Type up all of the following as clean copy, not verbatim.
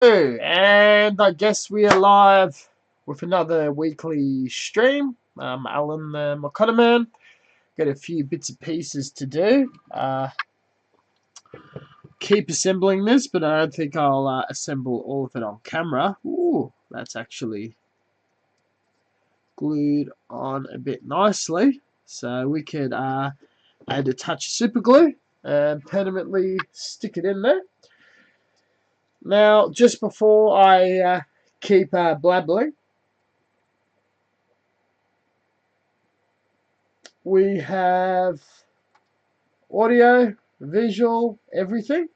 And I guess we are live with another weekly stream. Alan the Mokanaman. Got a few bits and pieces to do. Keep assembling this, but I don't think I'll assemble all of it on camera. Ooh, that's actually glued on a bit nicely. So we could add a touch of super glue and permanently stick it in there. Now, just before I keep blabbering, we have audio, visual, everything.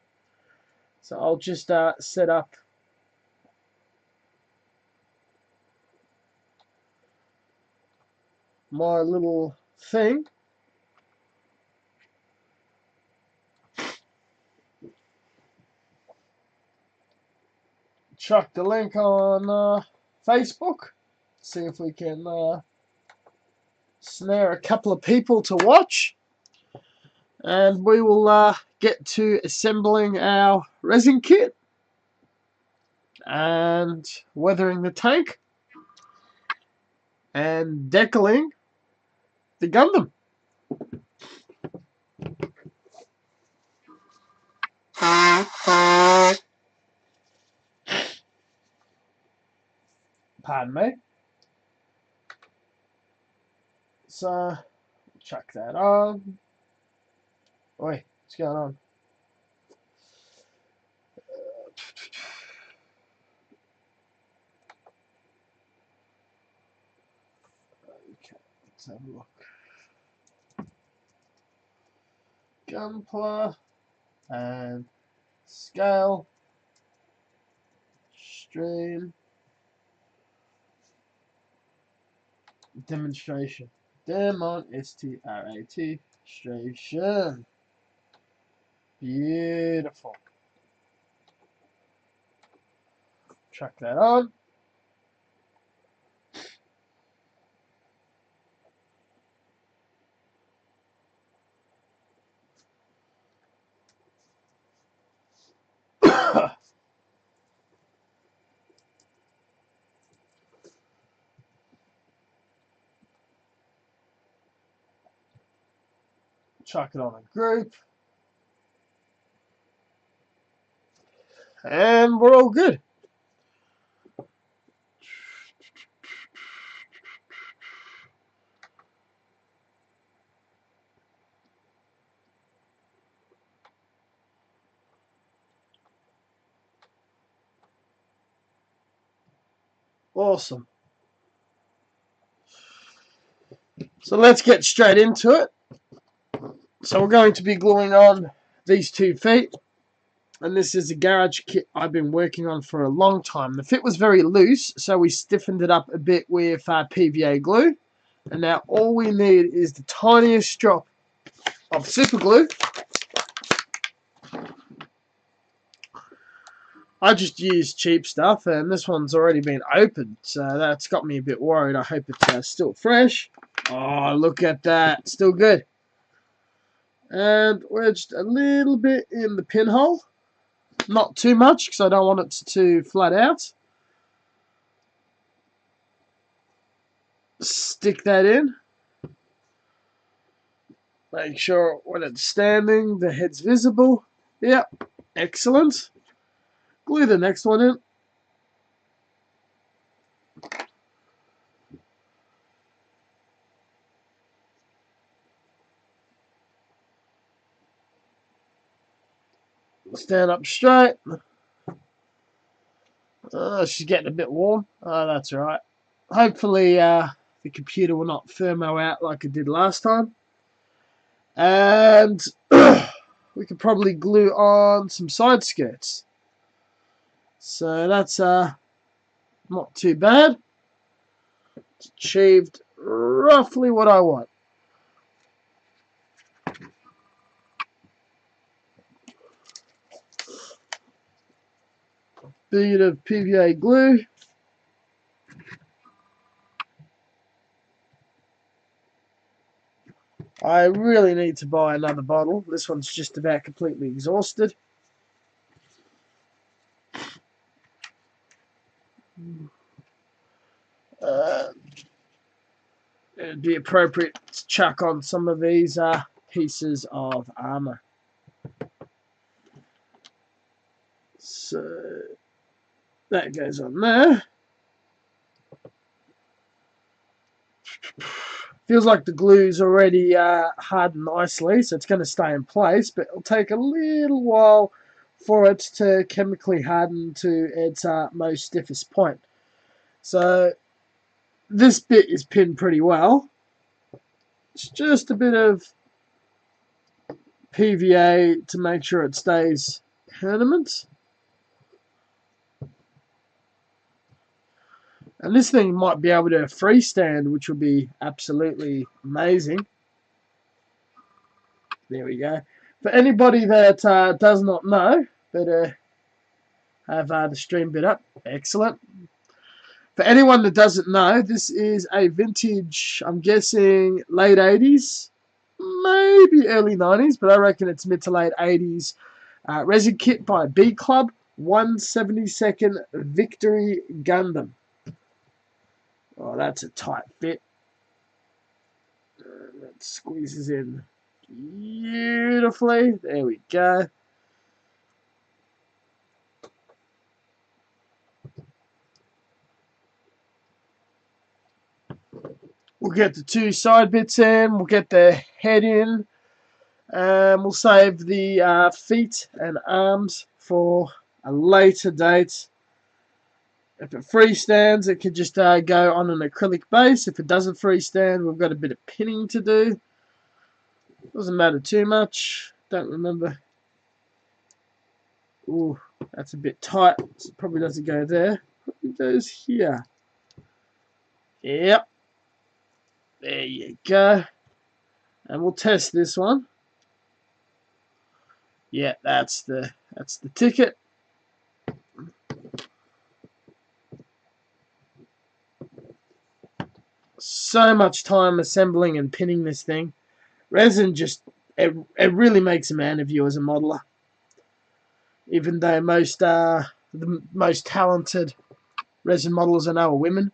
So I'll just set up my little thing. Chuck the link on Facebook. See if we can snare a couple of people to watch. And we will get to assembling our resin kit and weathering the tank and decaling the Gundam. Pardon me. So, chuck that on. Oi, what's going on? Okay, let's have a look. Gunpla and scale, stream, demonstration. Demonstration. Beautiful. Chuck that on. Chuck it on a group. And we're all good. Awesome. So let's get straight into it. So we're going to be gluing on these 2 feet. And this is a garage kit I've been working on for a long time. The fit was very loose, so we stiffened it up a bit with PVA glue. And now all we need is the tiniest drop of super glue. I just used cheap stuff, and this one's already been opened, so that's got me a bit worried. I hope it's still fresh. Oh, look at that. Still good. And we're just a little bit in the pinhole. Not too much, because I don't want it to flat out. Stick that in. Make sure when it's standing, the head's visible. Yep, excellent. Glue the next one in. Stand up straight. She's getting a bit warm. Oh, that's alright. Hopefully, the computer will not thermo out like it did last time. And we could probably glue on some side skirts. So that's not too bad. It's achieved roughly what I want. Bit of PVA glue. I really need to buy another bottle. This one's just about completely exhausted. It'd be appropriate to chuck on some of these pieces of armor. So that goes on there. Feels like the glue's already hardened nicely, so it's going to stay in place, but it'll take a little while for it to chemically harden to its most stiffest point. So this bit is pinned pretty well. It's just a bit of PVA to make sure it stays permanent. And this thing might be able to freestand, which would be absolutely amazing. There we go. For anybody that does not know, better have the stream bit up. Excellent. For anyone that doesn't know, this is a vintage, I'm guessing late 80s, maybe early 90s, but I reckon it's mid to late 80s resin kit by B Club, 172nd Victory Gundam. Oh, that's a tight fit. That squeezes in beautifully. There we go. We'll get the two side bits in. We'll get the head in. We'll save the feet and arms for a later date. If it freestands, it could just go on an acrylic base. If it doesn't freestand, we've got a bit of pinning to do. Doesn't matter too much. Don't remember. Ooh, that's a bit tight. So it probably doesn't go there. Probably goes here. Yep. There you go. And we'll test this one. Yeah, that's the ticket. So much time assembling and pinning this thing. Resin just it really makes a man of you as a modeler. Even though the most talented resin modelers I know are women,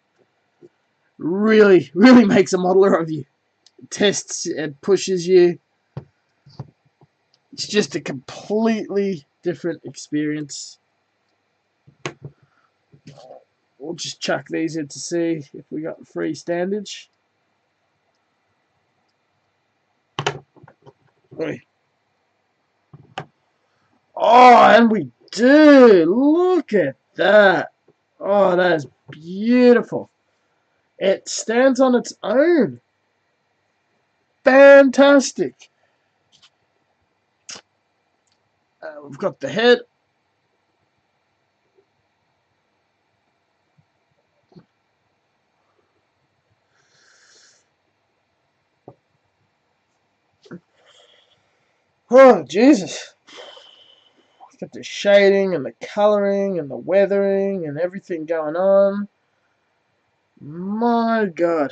really makes a modeler of you. It tests, it pushes you. It's just a completely different experience. We'll just chuck these in to see if we got free standage. Oi. Oh, and we do. Look at that. Oh, that is beautiful. It stands on its own. Fantastic. We've got the head. Oh, Jesus. Got the shading and the colouring and the weathering and everything going on. My God.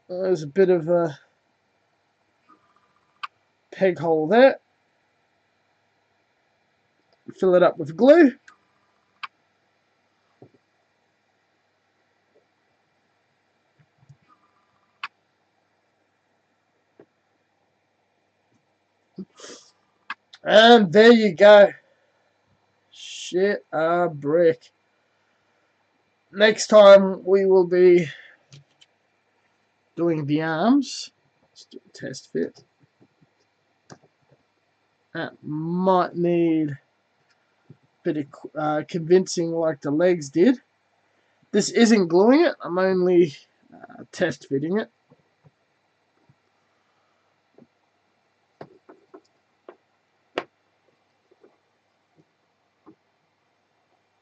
There's a bit of a peg hole there. Fill it up with glue. And there you go. Shit a brick. Next time we will be doing the arms. Let's do a test fit. That might need a bit of convincing like the legs did. This isn't gluing it. I'm only test fitting it.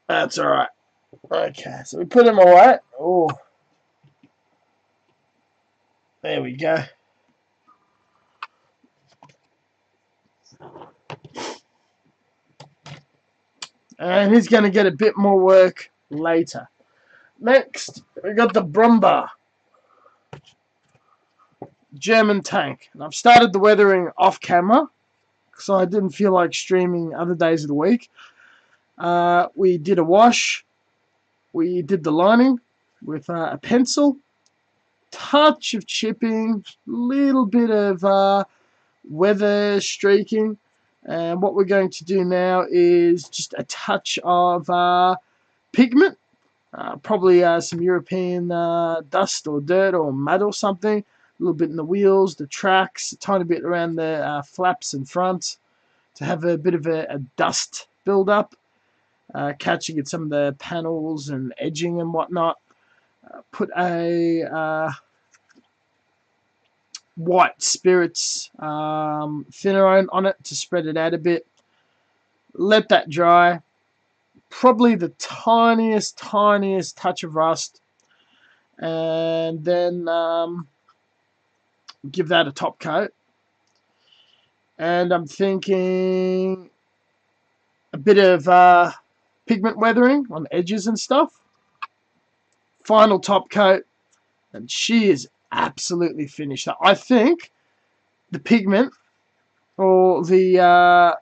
That's alright. Okay, so we put them away. Oh, there we go. And he's going to get a bit more work later. Next, we got the Brumba German tank. And I've started the weathering off camera, so I didn't feel like streaming other days of the week. We did a wash. We did the lining with a pencil, touch of chipping, little bit of weather streaking. And what we're going to do now is just a touch of pigment, probably some European dust or dirt or mud or something. A little bit in the wheels, the tracks, a tiny bit around the flaps and front to have a bit of a dust build up, catching at some of the panels and edging and whatnot. Put a white spirits thinner on it to spread it out a bit. Let that dry. Probably the tiniest touch of rust, and then give that a top coat. And I'm thinking a bit of pigment weathering on edges and stuff. Final top coat, and she is absolutely finished. I think the pigment or the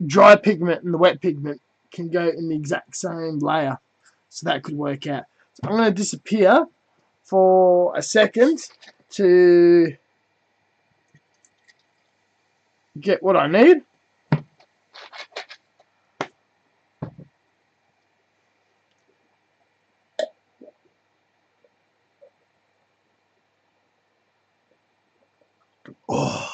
dry pigment and the wet pigment can go in the exact same layer, so that could work out. So I'm going to disappear for a second to get what I need. Oh.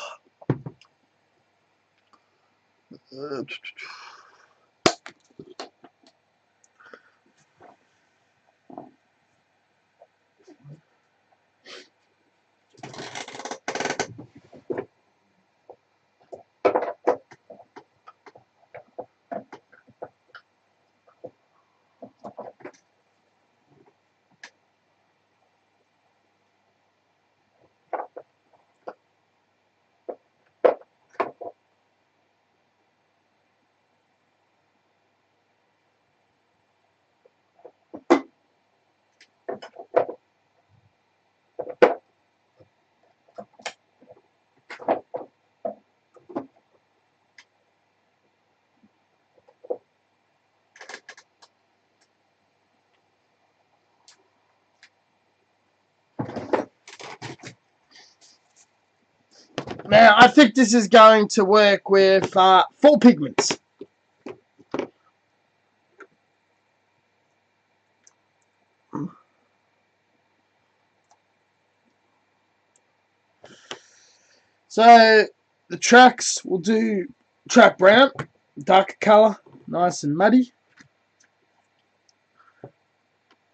Now, I think this is going to work with 4 pigments. So, the tracks, will do track brown, darker colour, nice and muddy.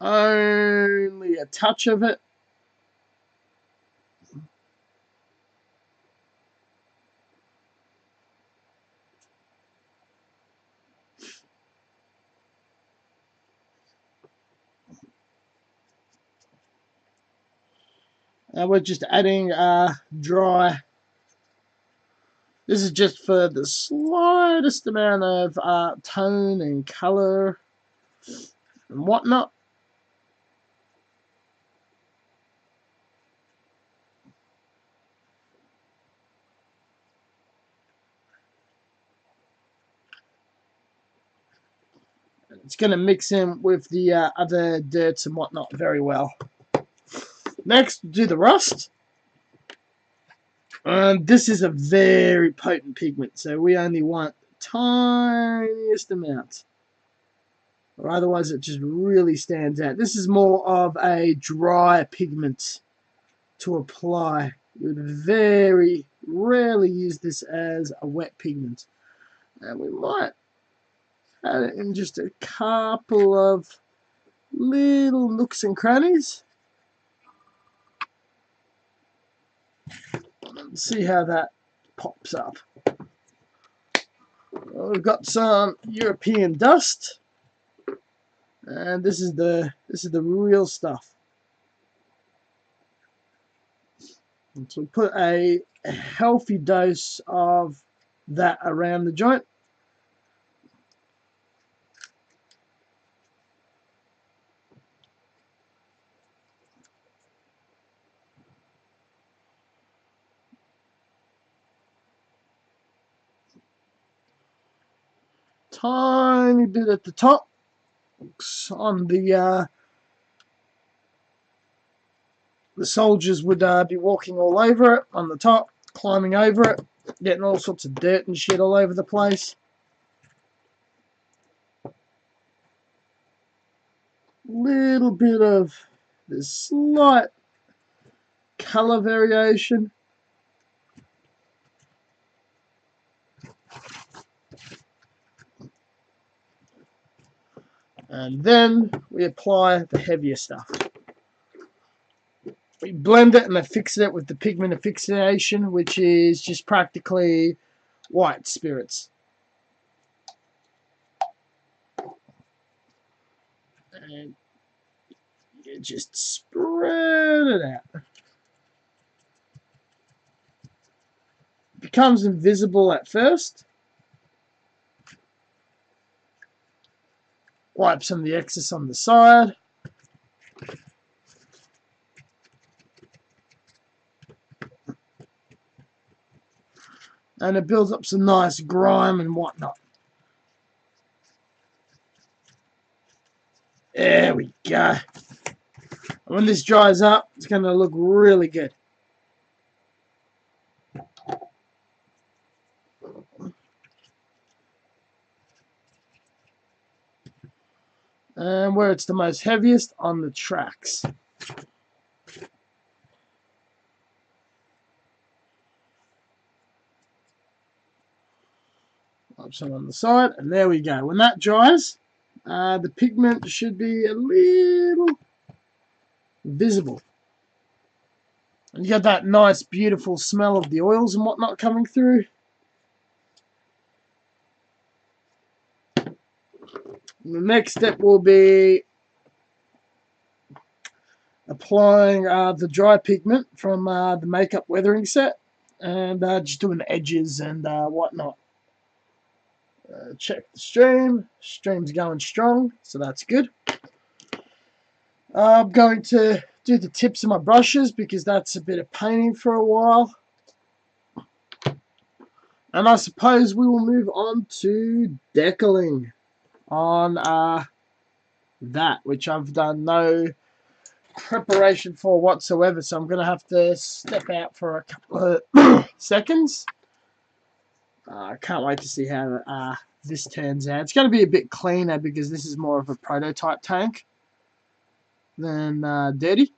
Only a touch of it. And we're just adding dry. This is just for the slightest amount of tone and colour and whatnot. It's going to mix in with the other dirts and whatnot very well. Next, do the rust. This is a very potent pigment, so we only want the tiniest amount, or otherwise it just really stands out. This is more of a dry pigment to apply. You would very rarely use this as a wet pigment. And we might add it in just a couple of little nooks and crannies. Let's see how that pops up. Well, we've got some European dust, and this is the real stuff. So we put a healthy dose of that around the joint. tiny bit at the top on the soldiers would be walking all over it on the top, climbing over it, getting all sorts of dirt and shit all over the place. Little bit of this slight color variation. And then we apply the heavier stuff. We blend it and affix it with the pigment asphyxiation, which is just practically white spirits. And you just spread it out. It becomes invisible at first. Wipe some of the excess on the side. And it builds up some nice grime and whatnot. There we go. When this dries up, it's going to look really good. And where it's the most heaviest, on the tracks. Pop some on the side, and there we go. When that dries, the pigment should be a little visible. And you got that nice, beautiful smell of the oils and whatnot coming through. The next step will be applying the dry pigment from the makeup weathering set, and just doing the edges and whatnot. Check the stream. Stream's going strong, so that's good. I'm going to do the tips of my brushes because that's a bit of painting for a while. And I suppose we will move on to decaling on that, which I've done no preparation for whatsoever, so I'm going to have to step out for a couple of seconds. I can't wait to see how this turns out. It's going to be a bit cleaner because this is more of a prototype tank than dirty.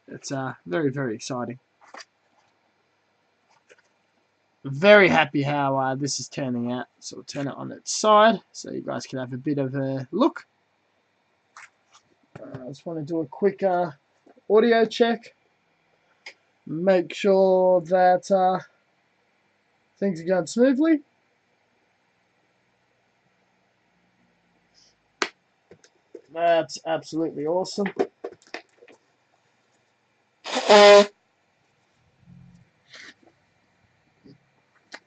It's very, very exciting. Very happy how this is turning out. So we'll turn it on its side so you guys can have a bit of a look. I just want to do a quick audio check. Make sure that things are going smoothly. That's absolutely awesome.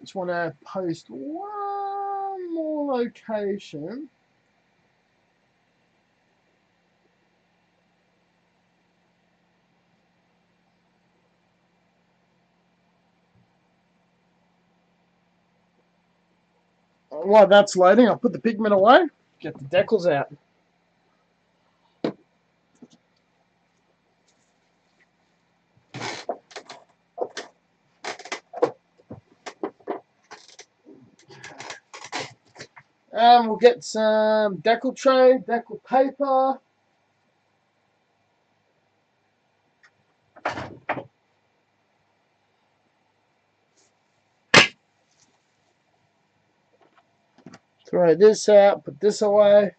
Just want to post one more location. While that's loading, I'll put the pigment away, get the decals out. And we'll get some decal tray, decal paper. Throw this out, put this away.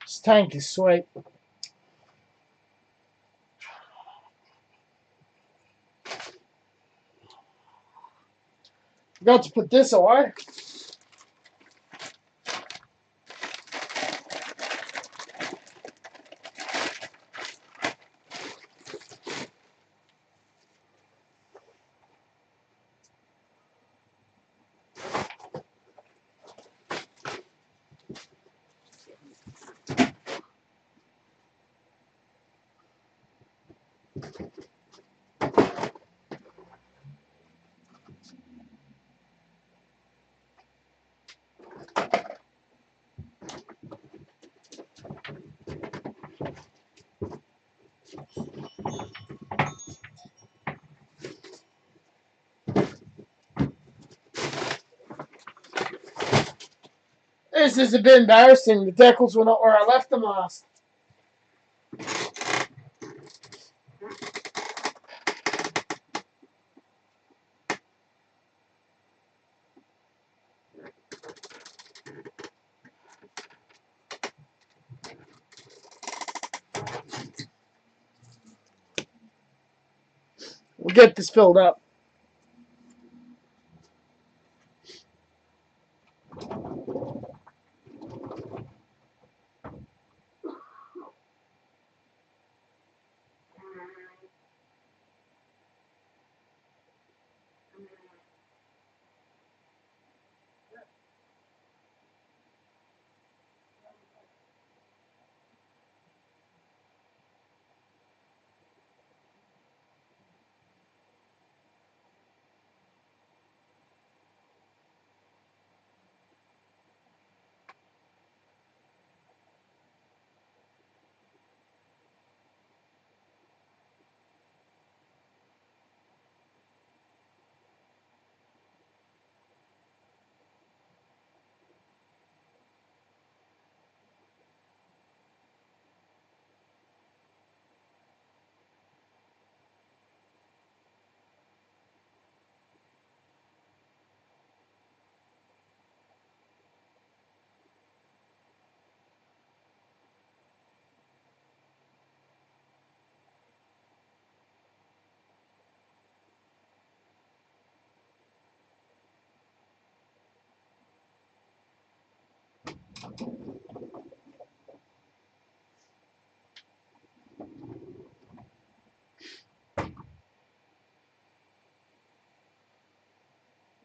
This tank is sweet. Got to put this away. This is a bit embarrassing. The decals were not where I left them last. We'll get this filled up.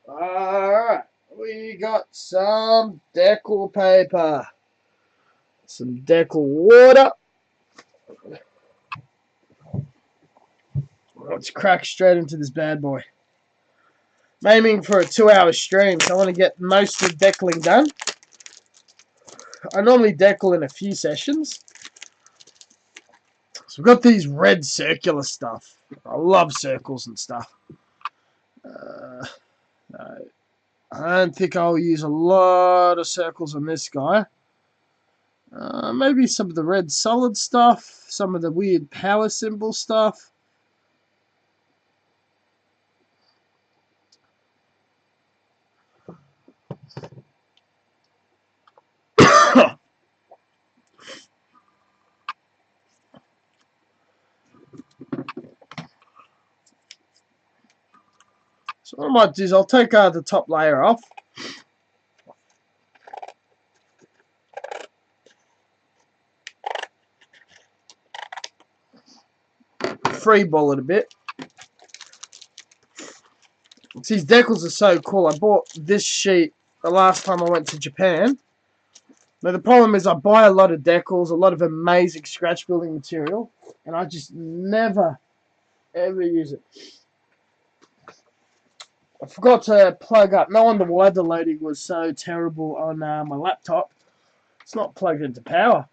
Alright, we got some decal paper, some decal water. Let's crack straight into this bad boy. I'm aiming for a 2-hour stream, so I want to get most of the decaling done. I normally decal in a few sessions. So we've got these red circular stuff. I love circles and stuff. I don't think I'll use a lot of circles on this guy. Maybe some of the red solid stuff, some of the weird power symbol stuff. So what I might do is I'll take the top layer off. Freeball it a bit. These decals are so cool. I bought this sheet the last time I went to Japan. Now the problem is I buy a lot of decals, a lot of amazing scratch building material, and I just never ever use it. I forgot to plug up. No wonder why the loading was so terrible on my laptop. It's not plugged into power.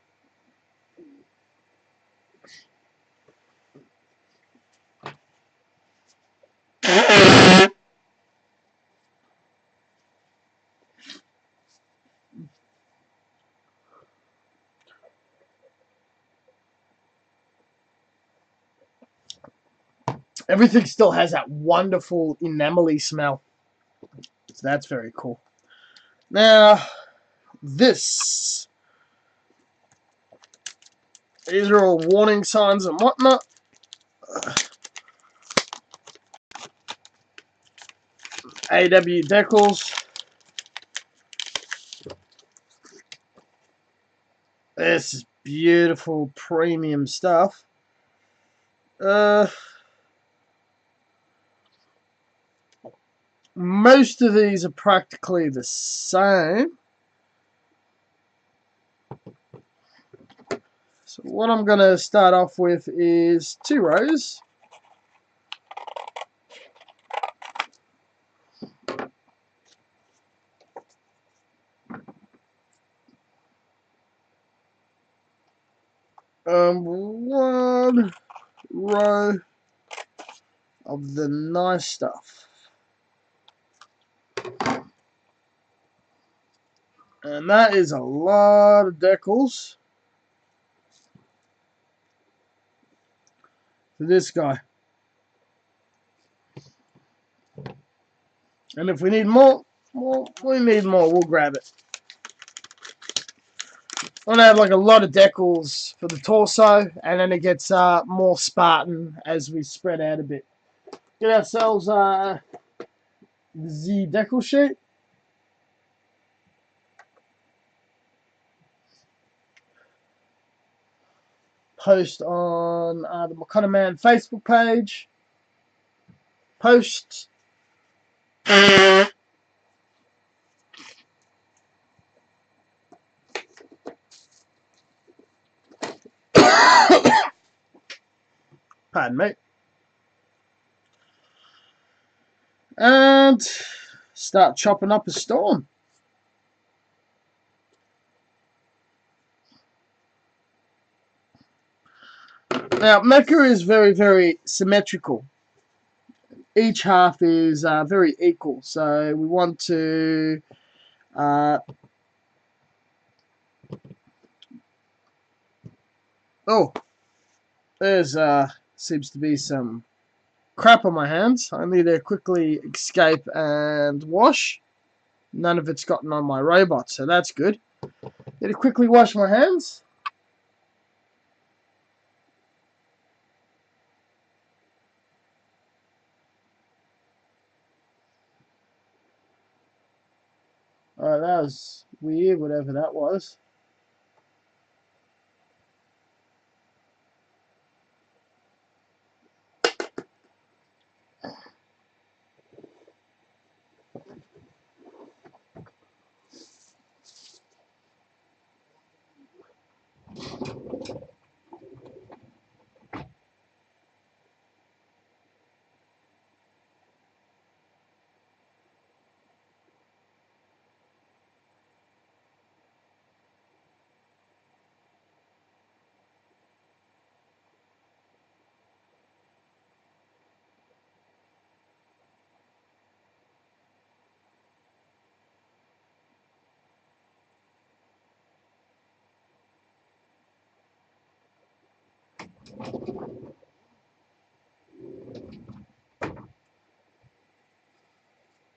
Everything still has that wonderful enamel-y smell. So that's very cool. Now, these are all warning signs and whatnot. AW decals. This is beautiful premium stuff. Most of these are practically the same. So what I'm going to start off with is 2 rows. One row of the nice stuff. And that is a lot of decals for this guy. And if we need more, well, we need more. We'll grab it. I'm gonna have like a lot of decals for the torso, and then it gets more Spartan as we spread out a bit. Get ourselves the decal sheet. Post on the Mokanaman Facebook page. Post. Pardon me. And start chopping up a storm. Now, mecha is very, very symmetrical. Each half is very equal, so we want to oh, there's seems to be some crap on my hands. I need to quickly escape and wash. None of it's gotten on my robot, so that's good. Need to quickly wash my hands. Oh, that was weird, whatever that was.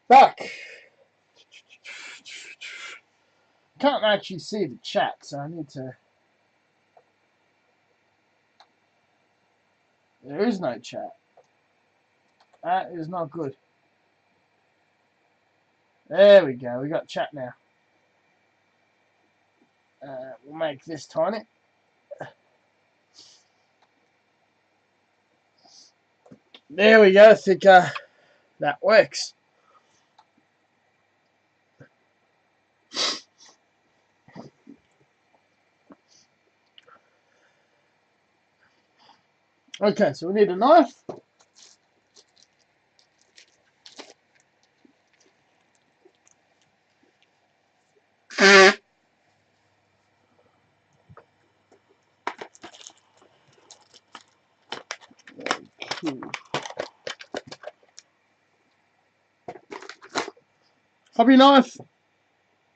Back. Can't actually see the chat, so I need to. There is no chat. That is not good. There we go. We got chat now. We'll make this tiny. There we go. I think that works. Okay, so we need a knife. Hobby knife,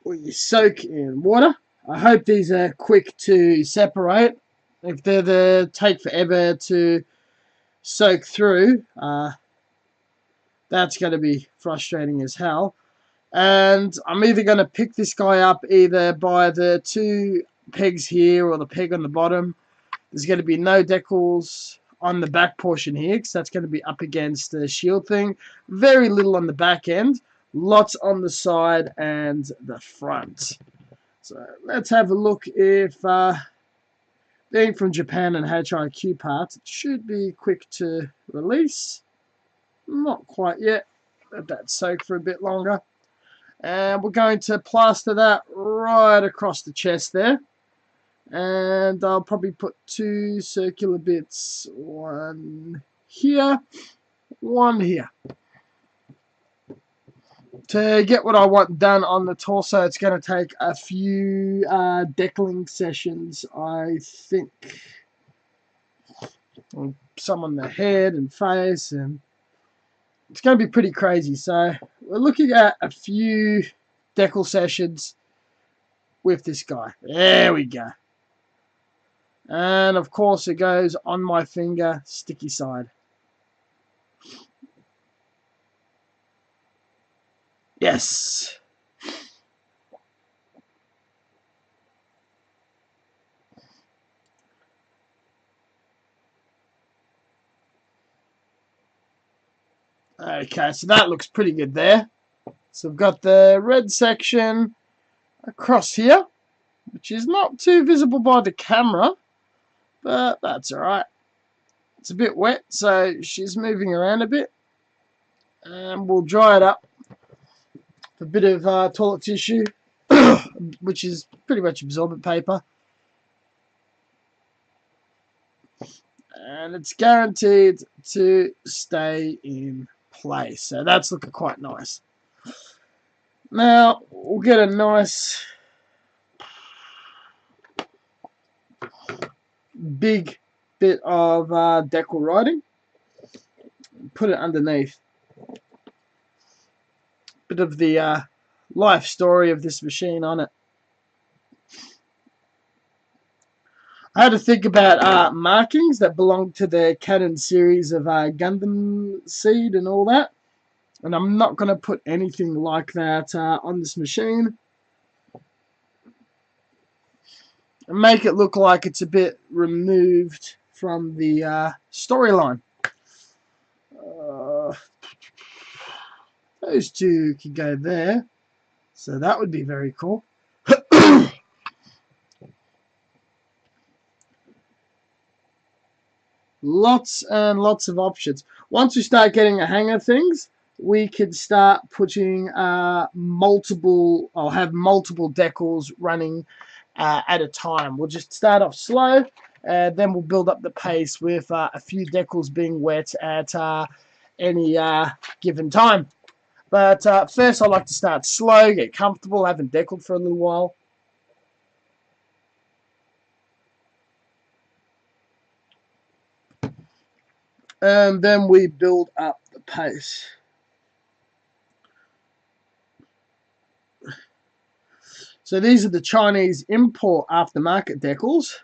you soak in water. I hope these are quick to separate. If they're take forever to soak through, that's going to be frustrating as hell. And I'm either going to pick this guy up either by the two pegs here or the peg on the bottom. There's going to be no decals on the back portion here because that's going to be up against the shield thing. Very little on the back end. Lots on the side and the front. So let's have a look if being from Japan and HIQ parts, it should be quick to release. Not quite yet. Let that soak for a bit longer. And we're going to plaster that right across the chest there. And I'll probably put two circular bits, one here, one here. To get what I want done on the torso, it's going to take a few decaling sessions, I think. Some on the head and face, and it's going to be pretty crazy. So we're looking at a few decal sessions with this guy. There we go. And of course it goes on my finger, sticky side. Yes. Okay, so that looks pretty good there. So we've got the red section across here, which is not too visible by the camera, but that's alright. It's a bit wet, so she's moving around a bit. And we'll dry it up with a bit of toilet tissue, which is pretty much absorbent paper. And it's guaranteed to stay in place. So that's looking quite nice. Now, we'll get a nice big bit of decal writing. Put it underneath. Bit of the life story of this machine on it. I had to think about markings that belong to the Canon series of Gundam Seed and all that. And I'm not going to put anything like that on this machine. And make it look like it's a bit removed from the storyline. Those two could go there. So that would be very cool. Lots and lots of options. Once we start getting a hang of things, we could start putting multiple, or have multiple decals running at a time. We'll just start off slow, then we'll build up the pace with a few decals being wet at any given time. But first I like to start slow, get comfortable, haven't decaled for a little while. And then we build up the pace. So these are the Chinese import aftermarket decals,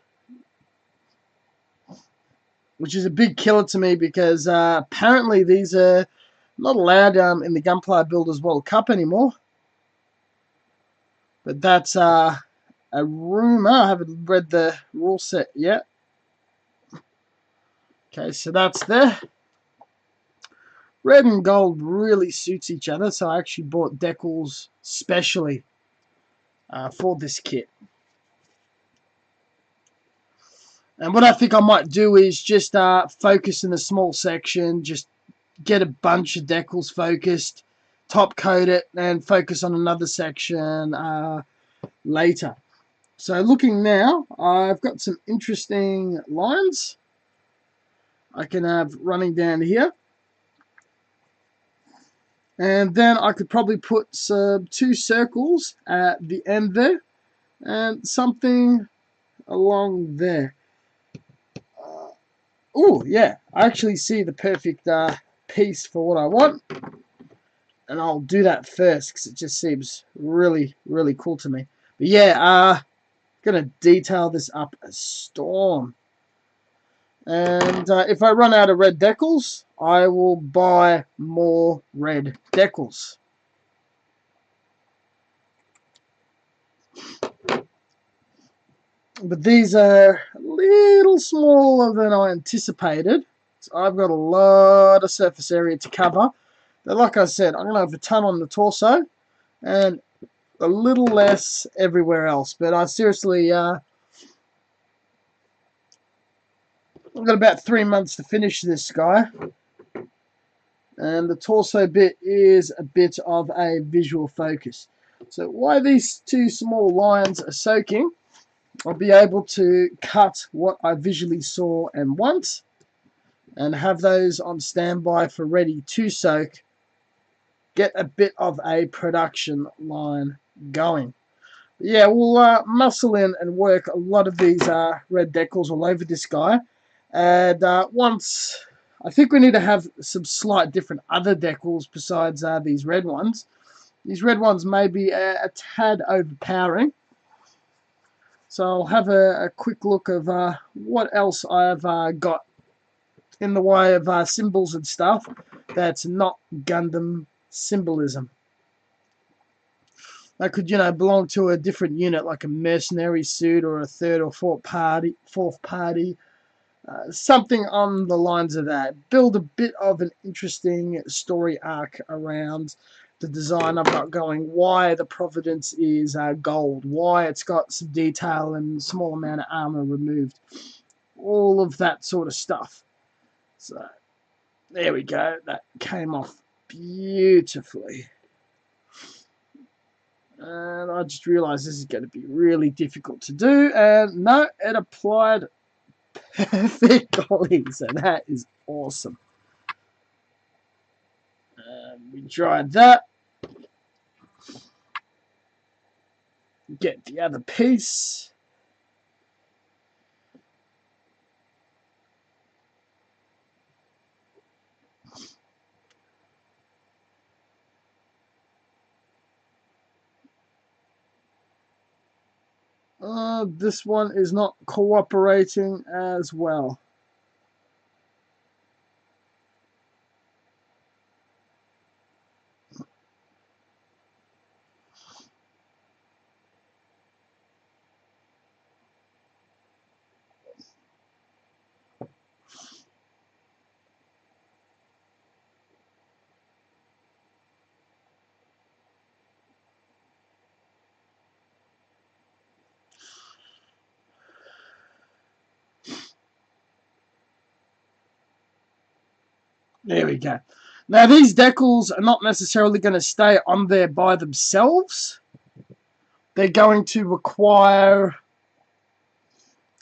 which is a big killer to me because apparently these are not allowed in the Gunpla Builders World Cup anymore. But that's a rumour. I haven't read the rule set yet. Okay, so that's there. Red and gold really suits each other, so I actually bought decals specially for this kit. And what I think I might do is just focus in a small section, just get a bunch of decals focused, top coat it, and focus on another section later. So looking now, I've got some interesting lines I can have running down here. And then I could probably put two circles at the end there and something along there. Oh, yeah, I actually see the perfect piece for what I want. And I'll do that first because it just seems really, really cool to me. But yeah, going to detail this up a storm. And if I run out of red decals, I will buy more red decals. But these are a little smaller than I anticipated. So I've got a lot of surface area to cover. But like I said, I'm going to have a ton on the torso and a little less everywhere else. But I seriously, I've got about 3 months to finish this guy. And the torso bit is a bit of a visual focus. So while these two small lines are soaking, I'll be able to cut what I visually saw and want and have those on standby for ready to soak. Get a bit of a production line going. Yeah, we'll muscle in and work a lot of these red decals all over this guy. And once, I think we need to have some slight different other decals besides these red ones. These red ones may be a tad overpowering. So I'll have a quick look of what else I've got in the way of symbols and stuff that's not Gundam symbolism. That could, belong to a different unit, like a mercenary suit or a third or fourth party, something on the lines of that. Build a bit of an interesting story arc around the design I've got going. Why the Providence is gold. Why it's got some detail and small amount of armor removed. All of that sort of stuff. So there we go. That came off beautifully. And I just realized this is going to be really difficult to do. And no, it applied perfectly. So that is awesome. We tried that. Get the other piece. This one is not cooperating as well. There we go. Now, these decals are not necessarily going to stay on there by themselves. They're going to require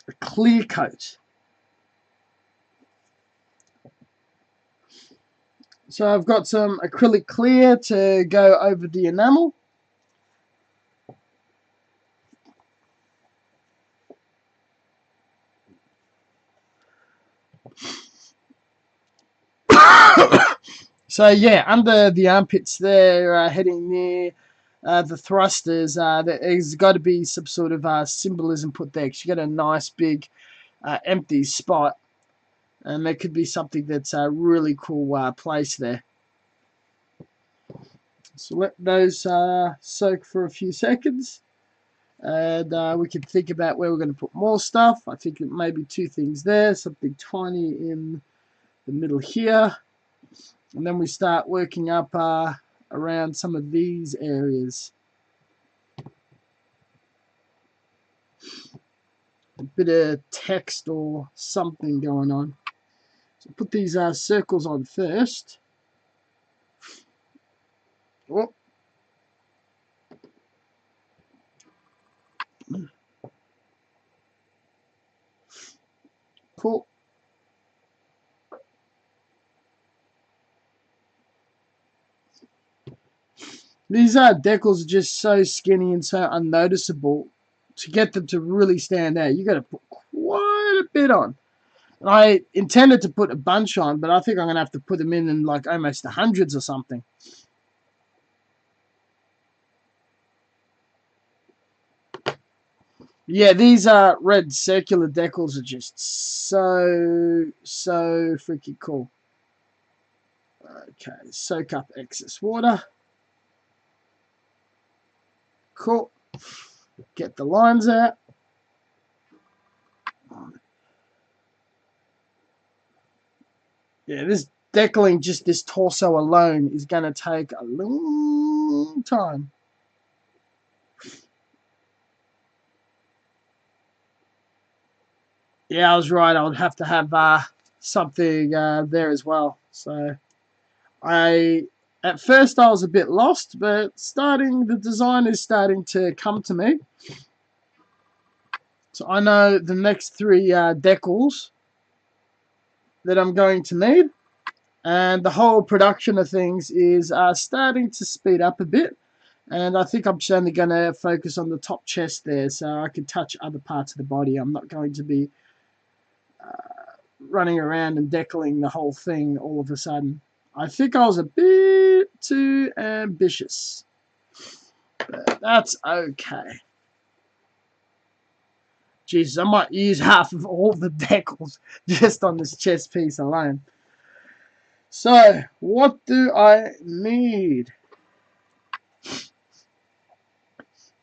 a clear coat. So I've got some acrylic clear to go over the enamel. So yeah, under the armpits there, heading near the thrusters, there's got to be some sort of symbolism put there, because you get a nice big empty spot, and there could be something that's a really cool place there. So let those soak for a few seconds, and we can think about where we're going to put more stuff. I think it may be two things there, something tiny in the middle here, and then we start working up around some of these areas. A bit of text or something going on. So put these circles on first. Oh. Cool. These decals are just so skinny and so unnoticeable. To get them to really stand out, you got to put quite a bit on. And I intended to put a bunch on, but I think I'm going to have to put them in like almost the hundreds or something. Yeah, these red circular decals are just so freaking cool. Okay, soak up excess water. Cool. Get the lines out. Yeah, this decaling just this torso alone is going to take a long time. Yeah, I was right. I would have to have something there as well. So at first I was a bit lost, but the design is starting to come to me. So I know the next three decals that I'm going to need, and the whole production of things is starting to speed up a bit. And I think I'm just only going to focus on the top chest there, so I can touch other parts of the body. I'm not going to be running around and decaling the whole thing all of a sudden. I think I was a bit too ambitious, but that's okay. Jesus, I might use half of all the decals just on this chest piece alone. So, what do I need?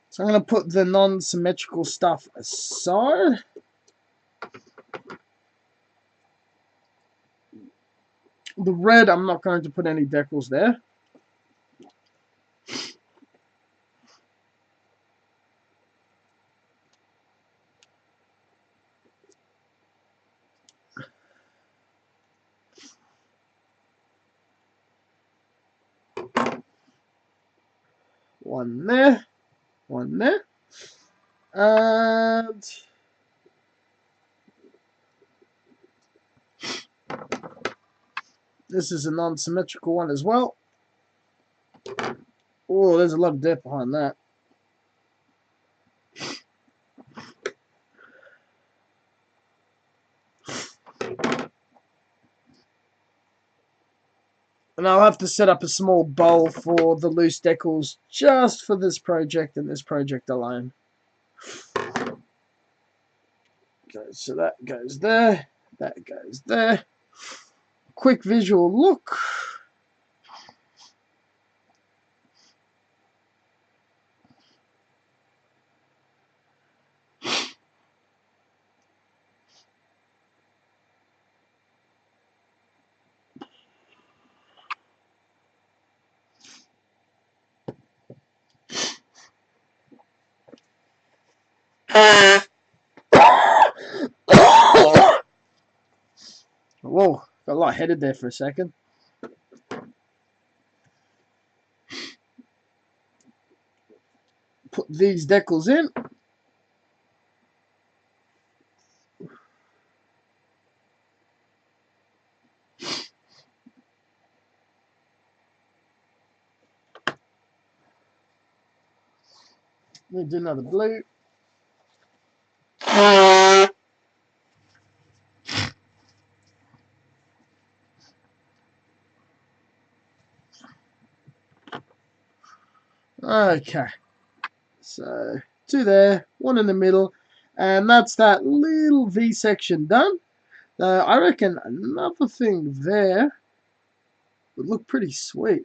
So I'm going to put the non-symmetrical stuff aside. The red, I'm not going to put any decals there. One there, one there. And this is a non-symmetrical one as well. Oh, there's a lot of depth behind that. And I'll have to set up a small bowl for the loose decals just for this project and this project alone. Okay, so that goes there. That goes there. Quick visual look. Whoa, got lightheaded there for a second. Put these decals in. Let me do another blue. Okay, so two there, one in the middle, and that's that little V section done. I reckon another thing there would look pretty sweet.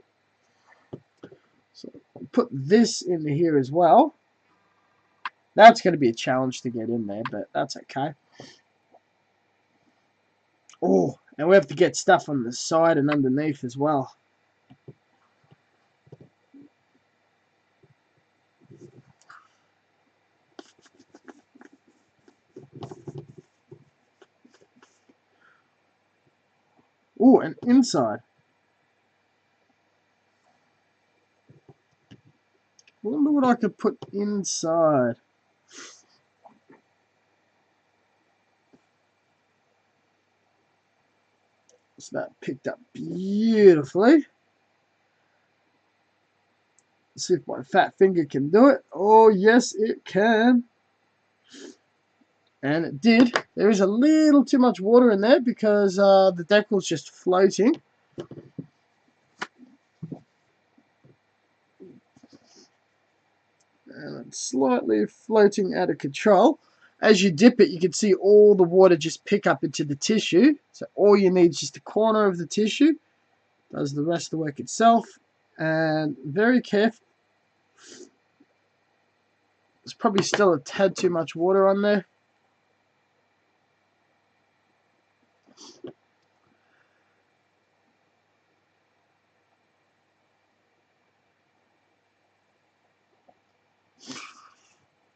So I'll put this in here as well. That's going to be a challenge to get in there, but that's okay. Oh, and we have to get stuff on the side and underneath as well. Oh, and inside. I wonder what I could put inside. So that picked up beautifully. Let's see if my fat finger can do it. Oh, yes, it can. And it did. There is a little too much water in there because the decal's just floating. And it's slightly floating out of control. As you dip it, you can see all the water just pick up into the tissue. So all you need is just a corner of the tissue. Does the rest of the work itself. And very careful. There's probably still a tad too much water on there.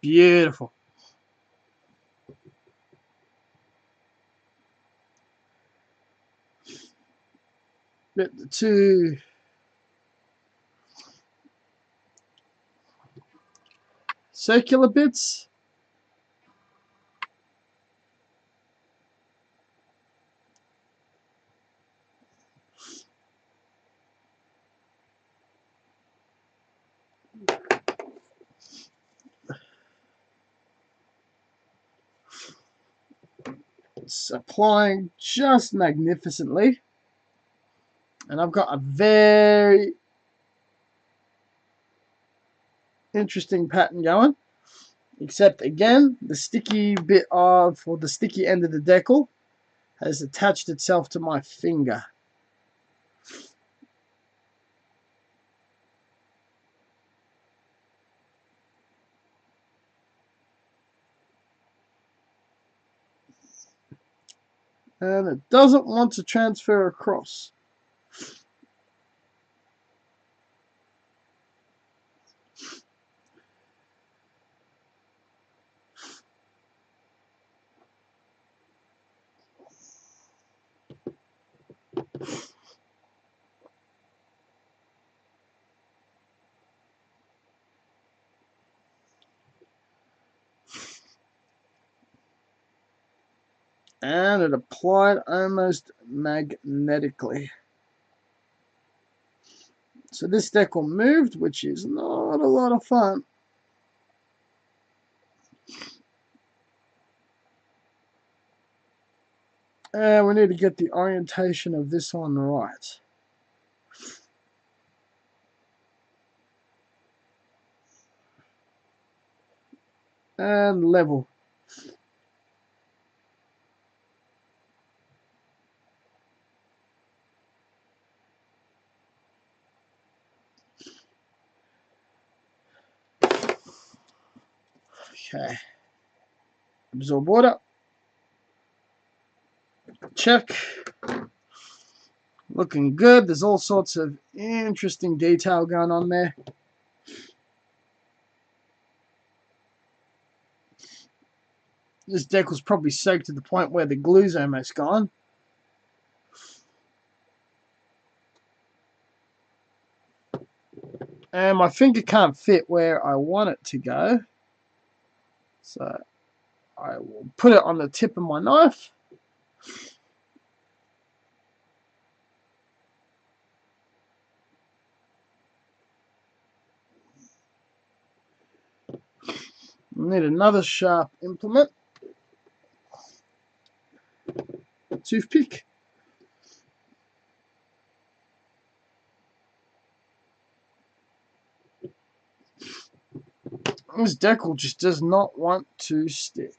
Beautiful. Get the two circular bits. It's applying just magnificently. And I've got a very interesting pattern going. Except again, the sticky bit of, or the sticky end of the decal has attached itself to my finger. And it doesn't want to transfer across. And it applied almost magnetically. So this decal moved, which is not a lot of fun. And we need to get the orientation of this one right. And level. Okay. Absorb water. Check. Looking good. There's all sorts of interesting detail going on there. This decal's probably soaked to the point where the glue's almost gone. And my finger can't fit where I want it to go. So I will put it on the tip of my knife. Need another sharp implement. Toothpick. This decal just does not want to stick.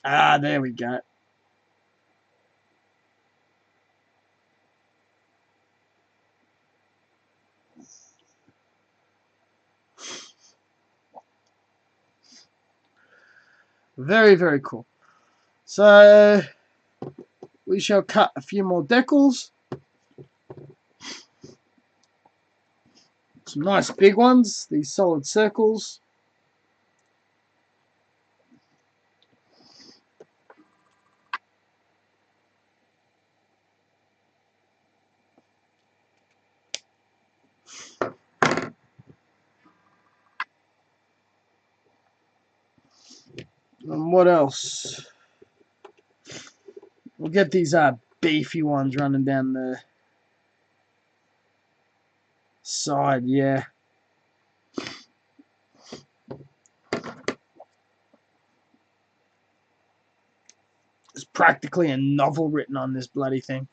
Ah, there we go. Very, very cool. So we shall cut a few more decals. Some nice big ones, these solid circles. And what else? We'll get these beefy ones running down the side, yeah. There's practically a novel written on this bloody thing.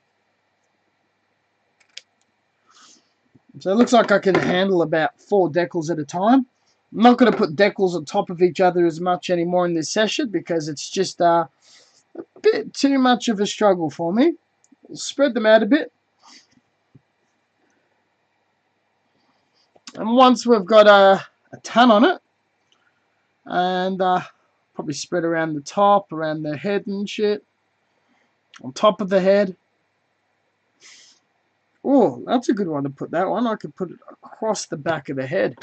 So it looks like I can handle about 4 decals at a time. I'm not going to put decals on top of each other as much anymore in this session because it's just a bit too much of a struggle for me. We'll spread them out a bit. And once we've got a ton on it, and probably spread around the top, around the head and shit, on top of the head. Oh, that's a good one to put that one. I could put it across the back of the head.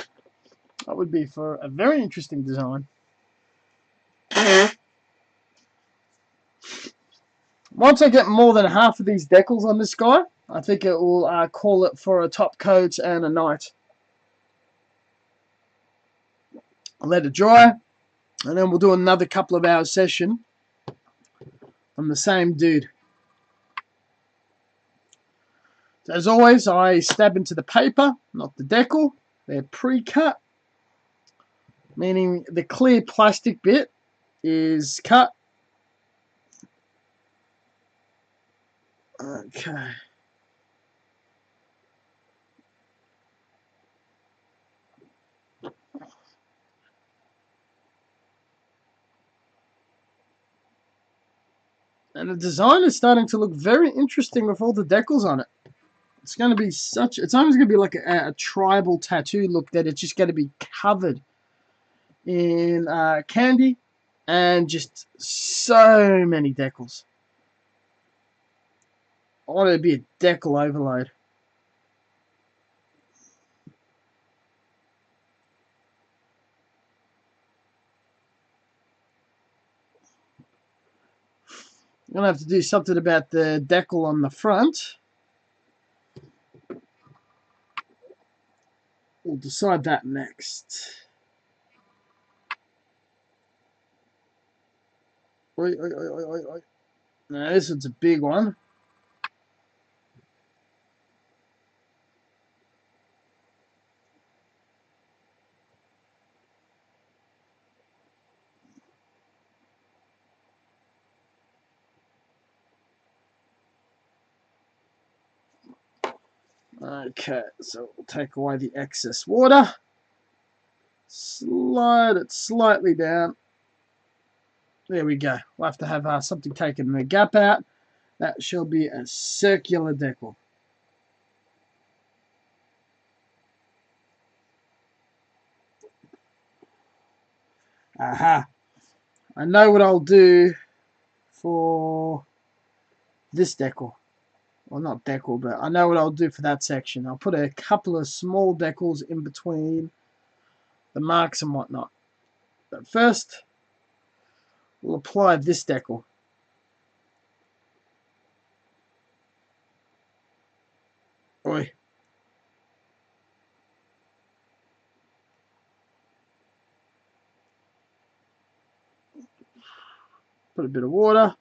That would be for a very interesting design. Once I get more than half of these decals on this guy, I think it will call it for a top coat and a night. I'll let it dry, and then we'll do another couple of hours session on the same dude. So as always, I stab into the paper, not the decal. They're pre-cut, meaning the clear plastic bit is cut. Okay. And the design is starting to look very interesting with all the decals on it. It's going to be such... It's almost going to be like a tribal tattoo look, that it's just going to be covered in candy and just so many decals. I want it to be a decal overload. I'm going to have to do something about the decal on the front. We'll decide that next. Oi, oi, oi, oi, oi, oi. Now this one's a big one. Okay, so we'll take away the excess water. Slide it slightly down. There we go. We'll have to have something taken the gap out. That shall be a circular decal. Aha. I know what I'll do for this decal. Well, not decal, but I know what I'll do for that section. I'll put a couple of small decals in between the marks and whatnot. But first, we'll apply this decal. Oi. Put a bit of water.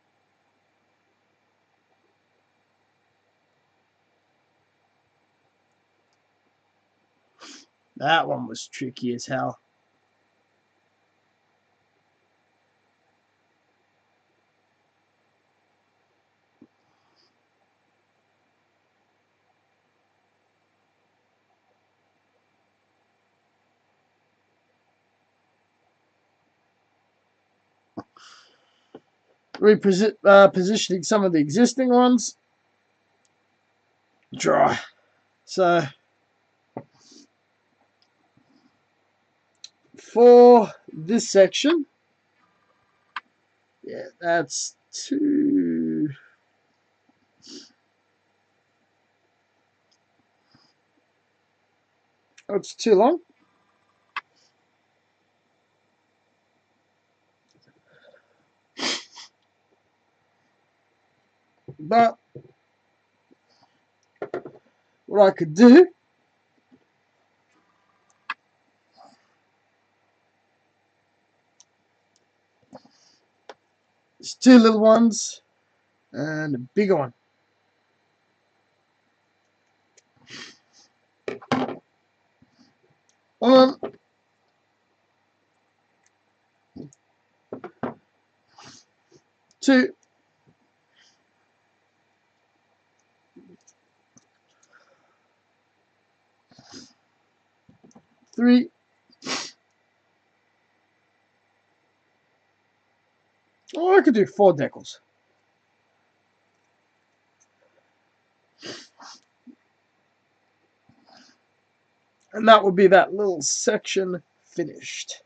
That one was tricky as hell. Positioning some of the existing ones. Dry. So, for this section, yeah, that's too... Oh, it's too long. But what I could do is two little ones and a bigger one. One, two, three, oh, I could do 4 decals. And that would be that little section finished.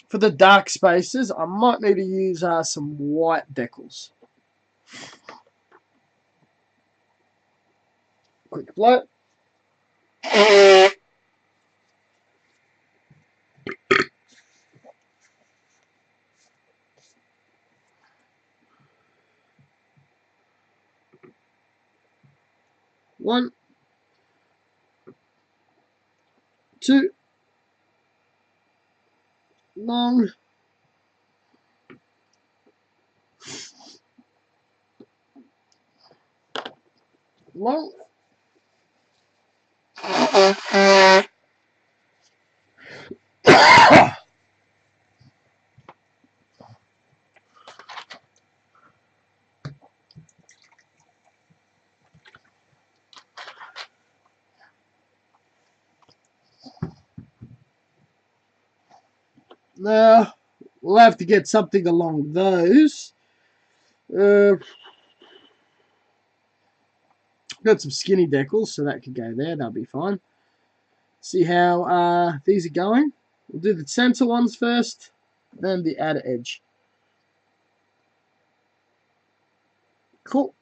For the dark spaces, I might need to use some white decals. Quick blow. One, two, long, long. Now, we'll have to get something along those. Got some skinny decals, so that could go there. That'll be fine. See how these are going. We'll do the center ones first, then the outer edge. Cool.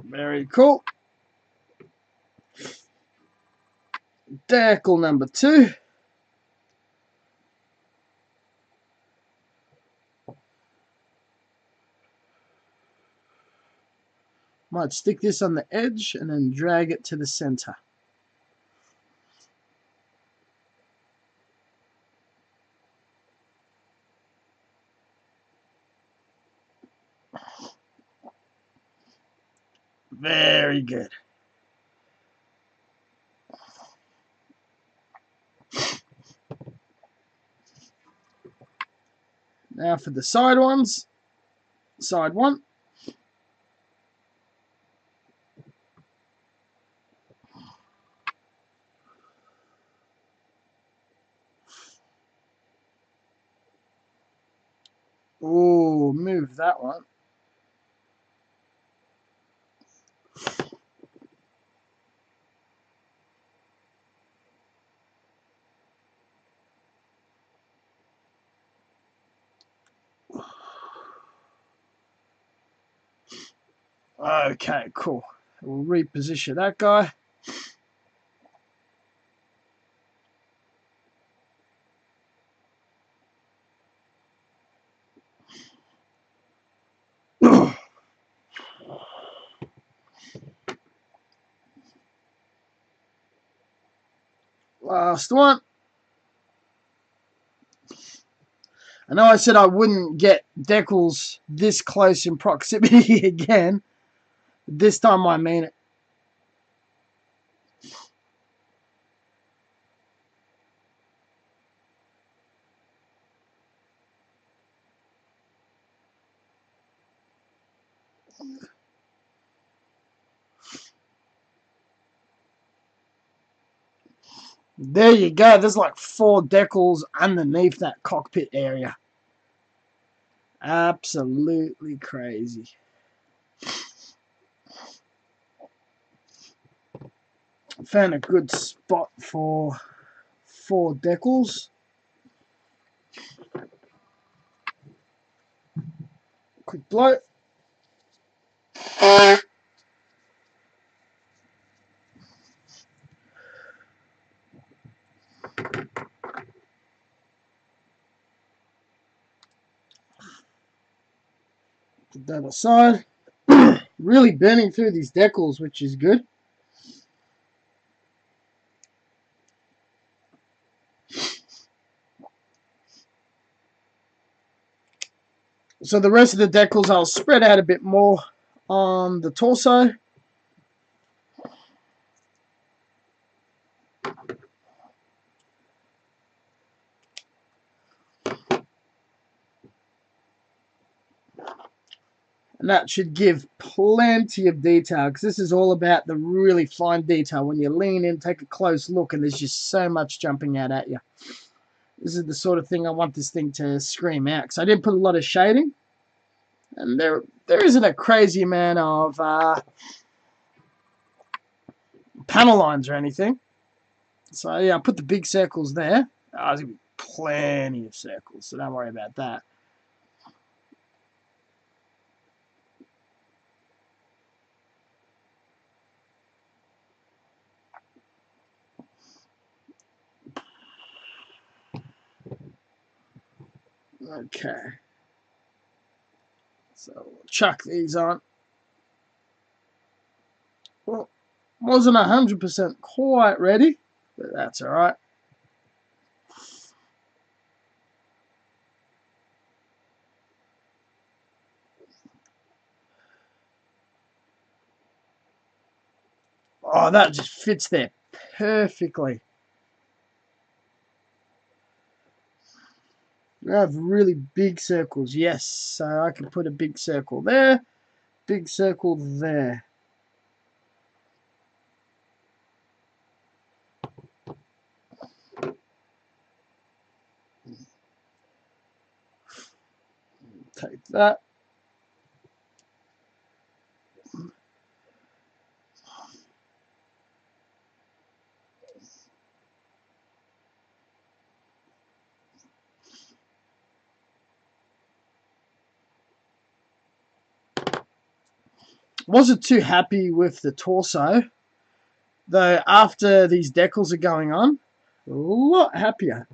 Very cool. Decal number 2. Might stick this on the edge and then drag it to the center. Very good. Now for the side ones. Side 1. Oh, move that one. Okay, cool. We'll reposition that guy. Last one. I know I said I wouldn't get decals this close in proximity again. This time I mean it. There you go. There's like 4 decals underneath that cockpit area. Absolutely crazy. Found a good spot for 4 decals. Quick blow. Put that aside. Really burning through these decals, which is good. So the rest of the decals I'll spread out a bit more on the torso. And that should give plenty of detail, because this is all about the really fine detail. When you lean in, take a close look, and there's just so much jumping out at you. This is the sort of thing I want this thing to scream out, because I did put a lot of shading, and there isn't a crazy amount of panel lines or anything. So yeah, I put the big circles there. There's going to be plenty of circles, so don't worry about that. Okay. So chuck these on. Well, wasn't 100% quite ready, but that's all right. Oh, that just fits there perfectly. We have really big circles, yes. So I can put a big circle there, big circle there. Take that. Wasn't too happy with the torso, though after these decals are going on, a lot happier.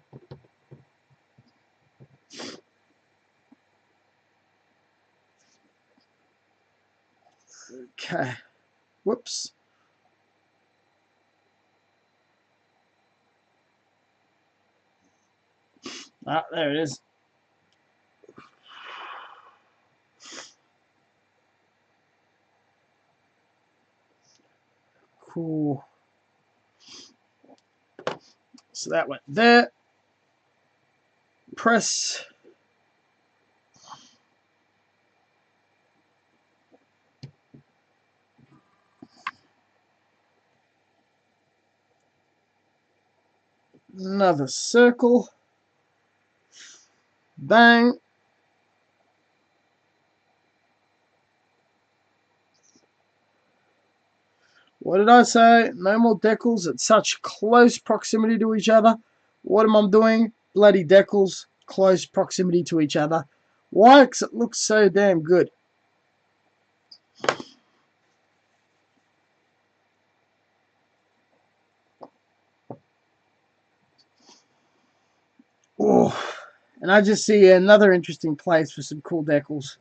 Okay. Whoops. Ah, there it is. Cool. So that went there. Press. Another circle. Bang. What did I say? No more decals at such close proximity to each other. What am I doing? Bloody decals, close proximity to each other. Why? Because it looks so damn good. Oh, and I just see another interesting place for some cool decals.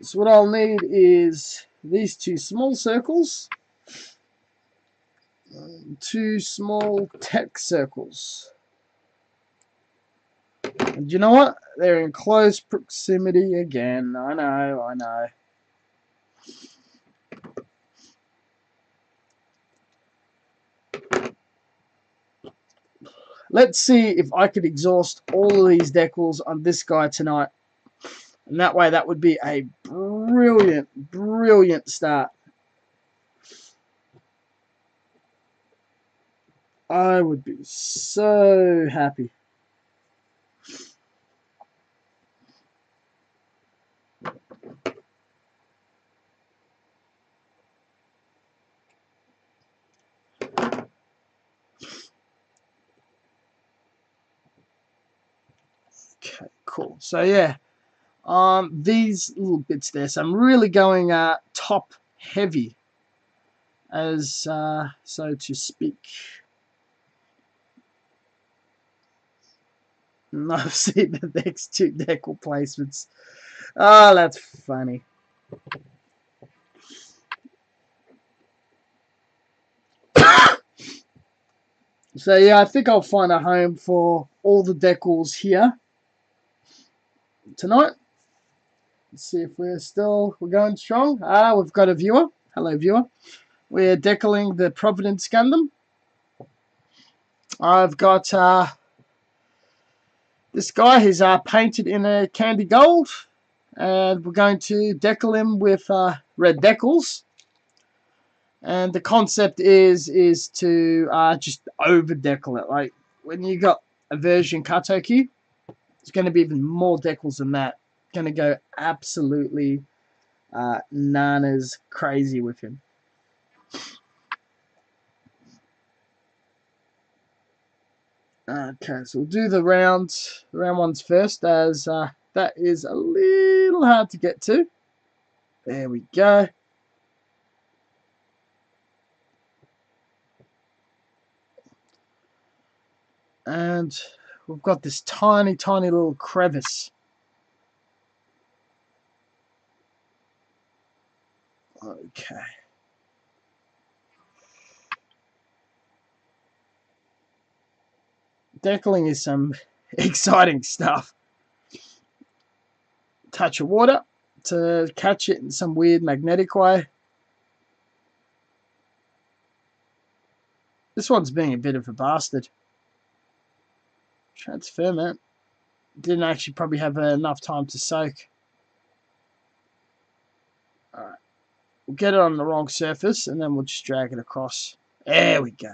So what I'll need is these two small circles, two small text circles. And you know what? They're in close proximity again. I know. Let's see if I could exhaust all of these decals on this guy tonight. And that way, that would be a brilliant, brilliant start. I would be so happy. Okay, cool. So yeah, these little bits there. So I'm really going top heavy, as so to speak. And I've seen the next two decal placements. Oh, that's funny. So yeah, I think I'll find a home for all the decals here tonight. Let's see if we're going strong. Ah, we've got a viewer. Hello, viewer. We're decaling the Providence Gundam. I've got this guy. He's painted in a candy gold, and we're going to decal him with red decals. And the concept is to just over decal it. Like when you got a version Katoki, it's going to be even more decals than that. Going to go absolutely nanas crazy with him. Okay, so we'll do the round ones first, as that is a little hard to get to. There we go. And we've got this tiny, tiny little crevice. Okay. Decaling is some exciting stuff. Touch of water to catch it in some weird magnetic way. This one's being a bit of a bastard. Transfer, man. Didn't actually probably have enough time to soak. Alright. We'll get it on the wrong surface, and then we'll just drag it across. There we go.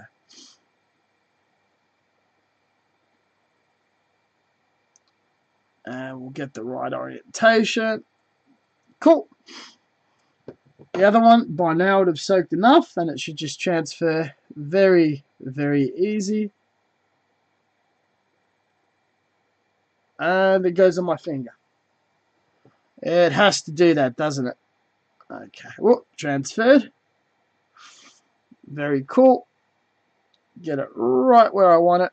And we'll get the right orientation. Cool. The other one, by now, would have soaked enough, and it should just transfer very, very easy. And it goes on my finger. It has to do that, doesn't it? Okay. Whoop, transferred. Very cool. Get it right where I want it.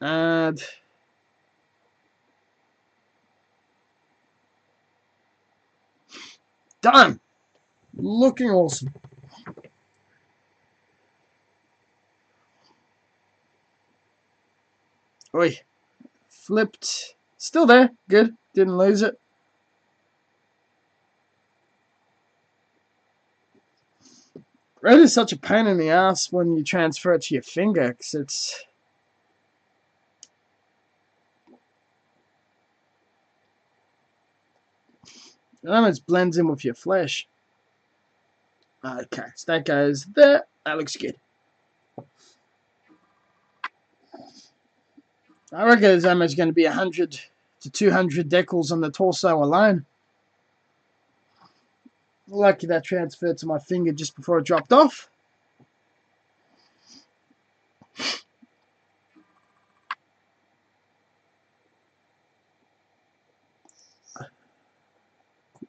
And done. Looking awesome. Oi. Flipped. Still there. Good. Didn't lose it. Red is such a pain in the ass when you transfer it to your finger, because it's... it almost blends in with your flesh. Okay, so that goes there. That looks good. I reckon there's almost going to be 100 to 200 decals on the torso alone. Lucky that transferred to my finger just before it dropped off.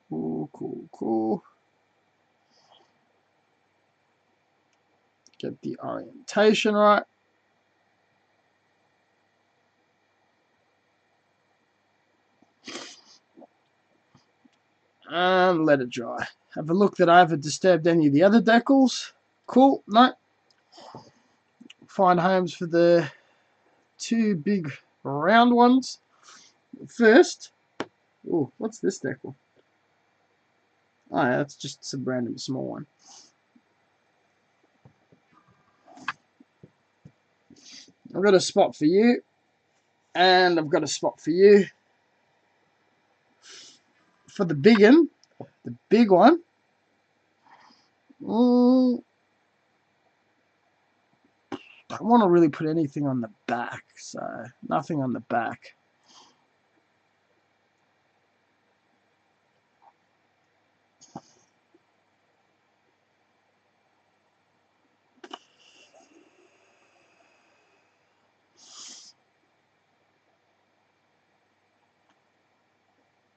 Cool, cool, cool. Get the orientation right. And let it dry. Have a look that I haven't disturbed any of the other decals. Cool. No. Find homes for the two big round ones. First. Oh, what's this decal? Oh, yeah, that's just some random small one. I've got a spot for you. And I've got a spot for you. For the big one. The big one. Don't want to really put anything on the back, so nothing on the back.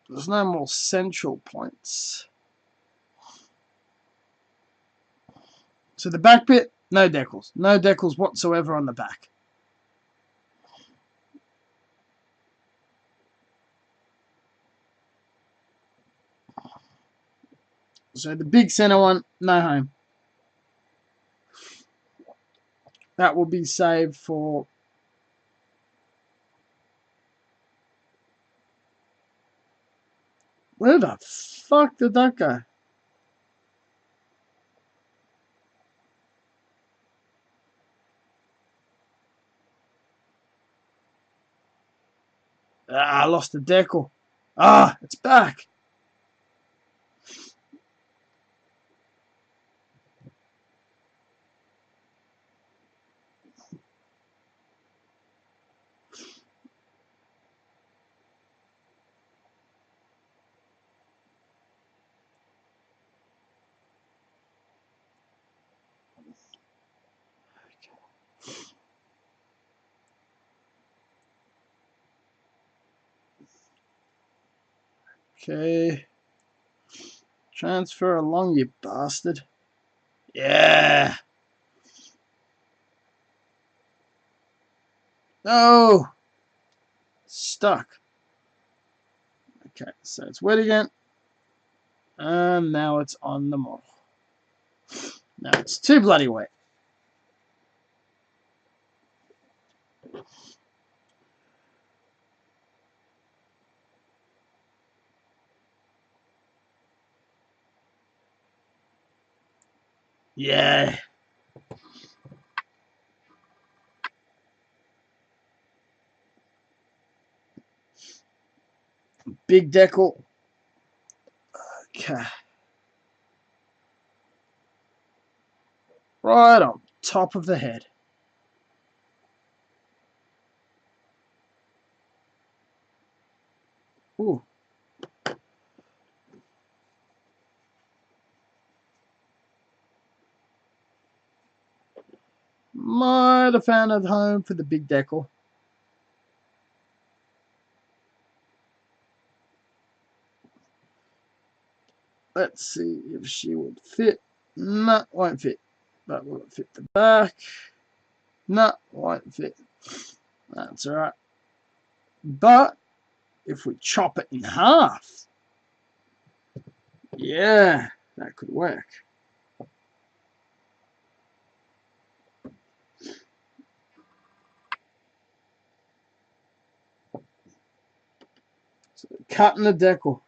There's no more central points. So the back bit, no decals. No decals whatsoever on the back. So the big center one, no home. That will be saved for... where the fuck did that go? Ah, I lost the decal. Ah, it's back. Okay. Transfer along, you bastard. Yeah. No. Stuck. Okay, so it's wet again. And now it's on the model. Now it's too bloody wet. Yeah. big decal. Okay. Right on top of the head. Ooh. Might have found a home for the big decal. Let's see if she would fit. No, won't fit. But will it fit the back? No, won't fit. That's alright. But if we chop it in half, yeah, that could work. So cutting the decal.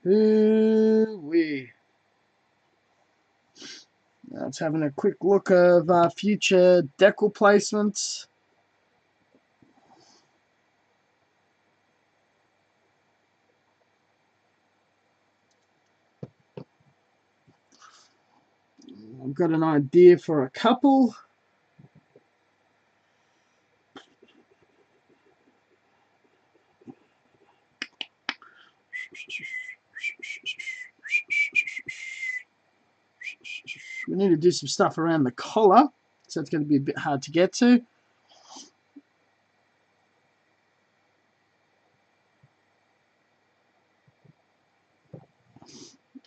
Ooh-wee. Now it's having a quick look of future decal placements. I've got an idea for a couple. We need to do some stuff around the collar, so it's going to be a bit hard to get to.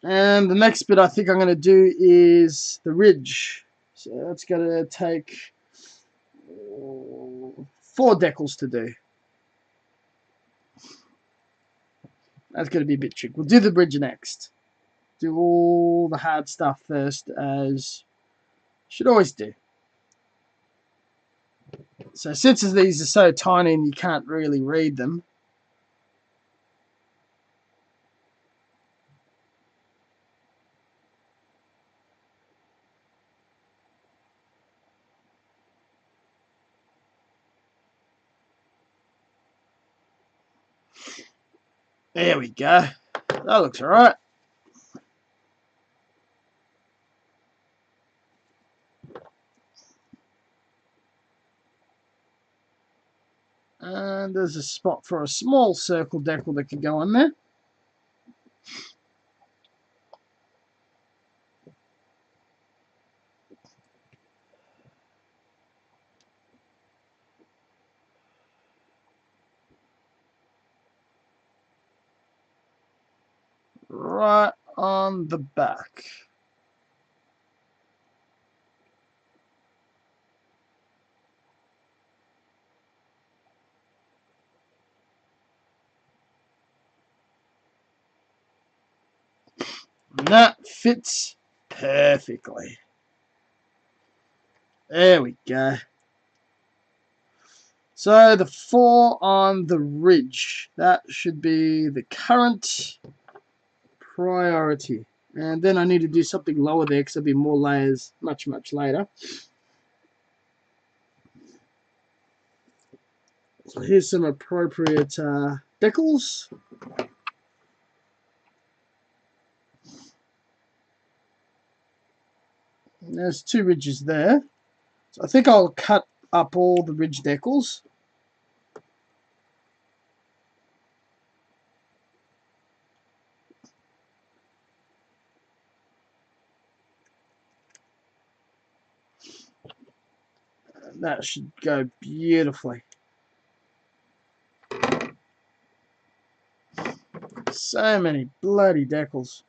And the next bit I think I'm going to do is the ridge. So that's going to take 4 decals to do. That's going to be a bit tricky. We'll do the bridge next. Do all the hard stuff first, as should always do. So since these are so tiny and you can't really read them, there we go. That looks alright. And there's a spot for a small circle decal that could go on there. Right on the back. And that fits perfectly. There we go. So the 4 on the ridge, that should be the current priority. And then I need to do something lower there because there'll be more layers much later. So here's some appropriate decals. And there's 2 ridges there. So I think I'll cut up all the ridge decals. And that should go beautifully. So many bloody decals.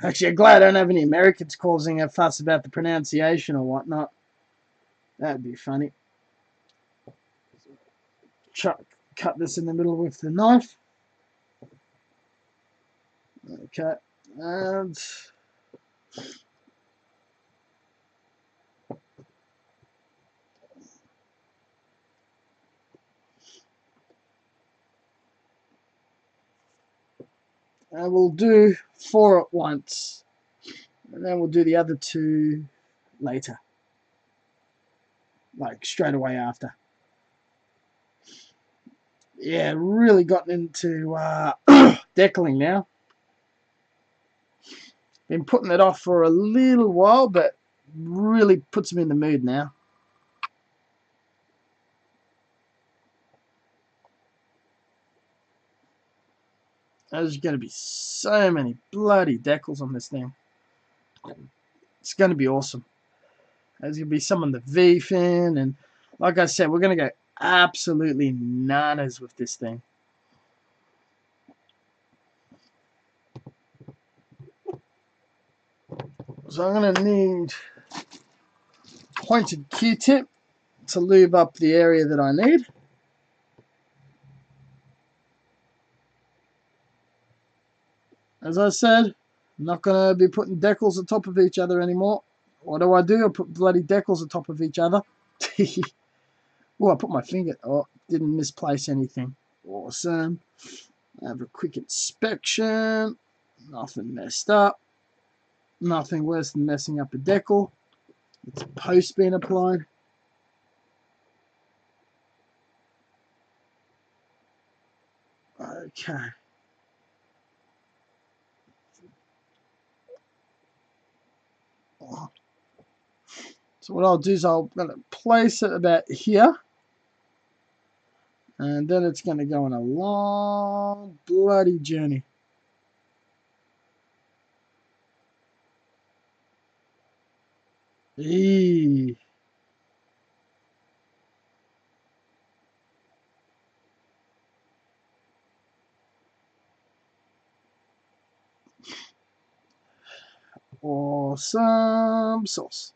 Actually, I'm glad I don't have any Americans causing a fuss about the pronunciation or whatnot. That'd be funny. Cut this in the middle with the knife. Okay, and we'll do 4 at once, and then we'll do the other 2 later. like straight away after. Yeah, really gotten into deckling now. Been putting it off for a little while, but really puts me in the mood now. There's going to be so many bloody decals on this thing. It's going to be awesome. There's going to be some on the V fin, and like I said, we're going to go absolutely nanas with this thing. So I'm going to need pointed Q-tip to lube up the area that I need. As I said, I'm not going to be putting decals on top of each other anymore. What do? I put bloody decals on top of each other. Oh, I put my finger. Oh, didn't misplace anything. Awesome. Have a quick inspection. Nothing messed up. Nothing worse than messing up a decal. It's post being applied. Okay. So what I'll do is I'm going to place it about here. And then it's going to go on a long bloody journey. Eee. Awesome sauce.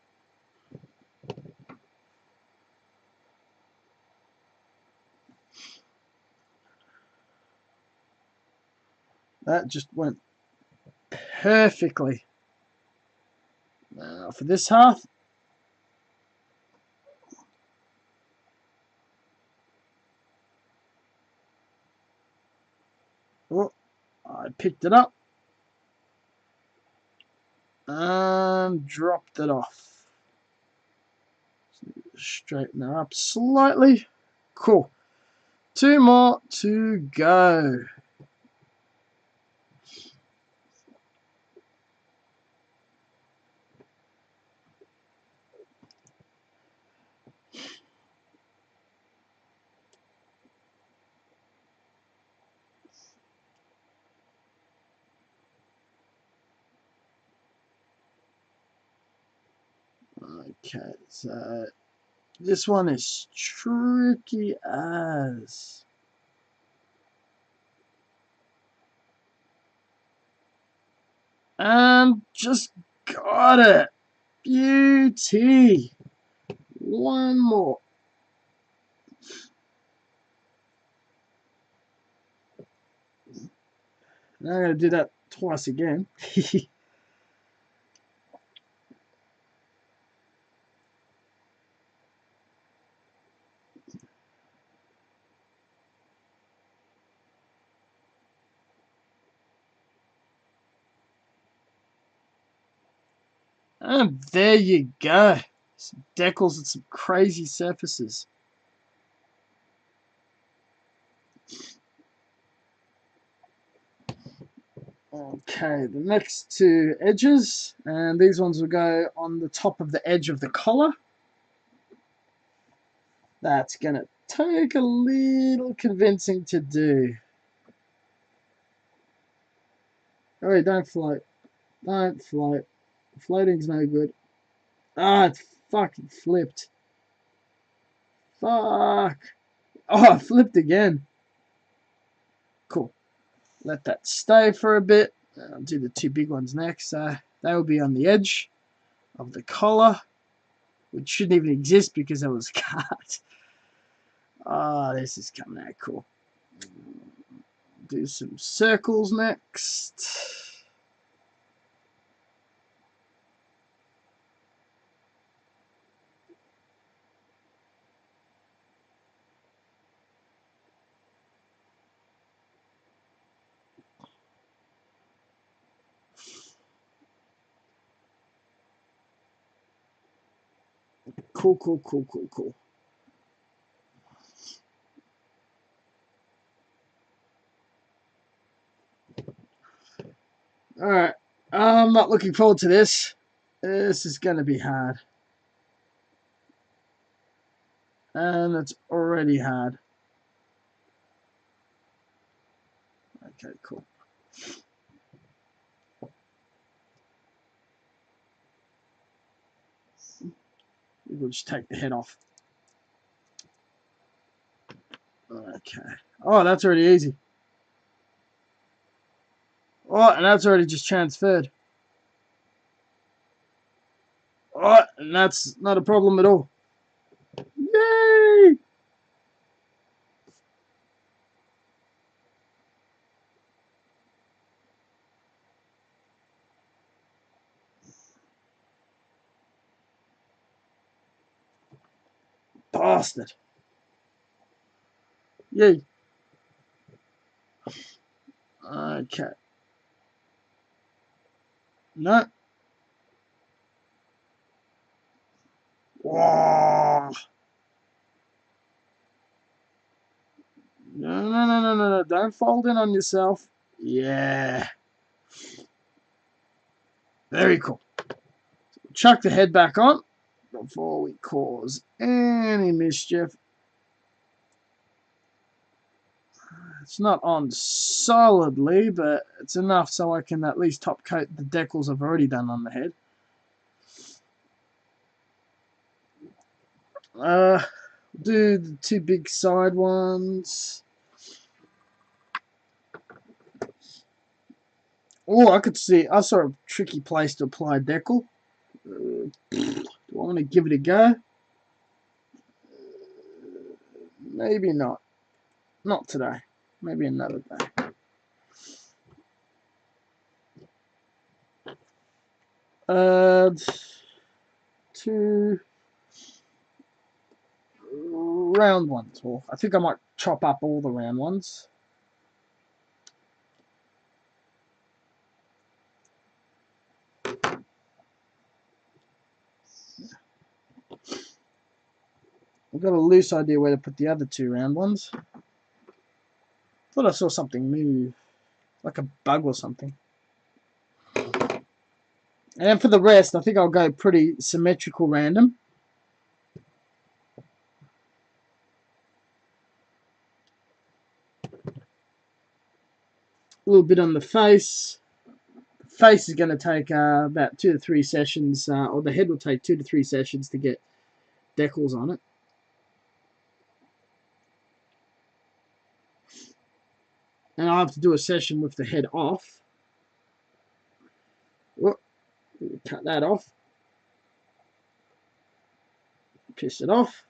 That just went perfectly. Now for this half, oh, I picked it up and dropped it off. Straighten her up slightly. Cool. 2 more to go. Okay, so this one is tricky as. And just got it. Beauty. One more. Now I'm going to do that twice again. And there you go. Some decals and some crazy surfaces. Okay, the next 2 edges, and these ones will go on the top of the edge of the collar. That's going to take a little convincing to do. Oh, don't float. Don't float. Floating's no good. Ah, it's fucking flipped. Fuck. Oh, it flipped again. Cool. Let that stay for a bit. I'll do the 2 big ones next. They will be on the edge of the collar, which shouldn't even exist because it was cut. Oh, this is coming out cool. Do some circles next. Cool, cool, cool, cool, cool. Alright. I'm not looking forward to this. This is going to be hard. And it's already hard. Okay, cool. We'll just take the head off. Okay. Oh, that's already easy. Oh, and that's already just transferred. Oh, and that's not a problem at all. Yay! Bastard. Yay. Okay. No. Whoa. No, no, no, no, no, no. Don't fold in on yourself. Yeah. Very cool. Chuck the head back on before we cause any mischief. It's not on solidly, but it's enough so I can at least top coat the decals I've already done on the head. Do the two big side ones. Oh, I saw a tricky place to apply decal. Do I want to give it a go? Maybe not. Not today. Maybe another day. Two round ones. Well, I think I might chop up all the round ones. I've got a loose idea where to put the other two round ones. Thought I saw something move, like a bug or something. And then for the rest, I think I'll go pretty symmetrical random. A little bit on the face. The face is going to take about 2 to 3 sessions, or the head will take 2 to 3 sessions to get decals on it. And I'll have to do a session with the head off. Whoop, cut that off. Piss it off.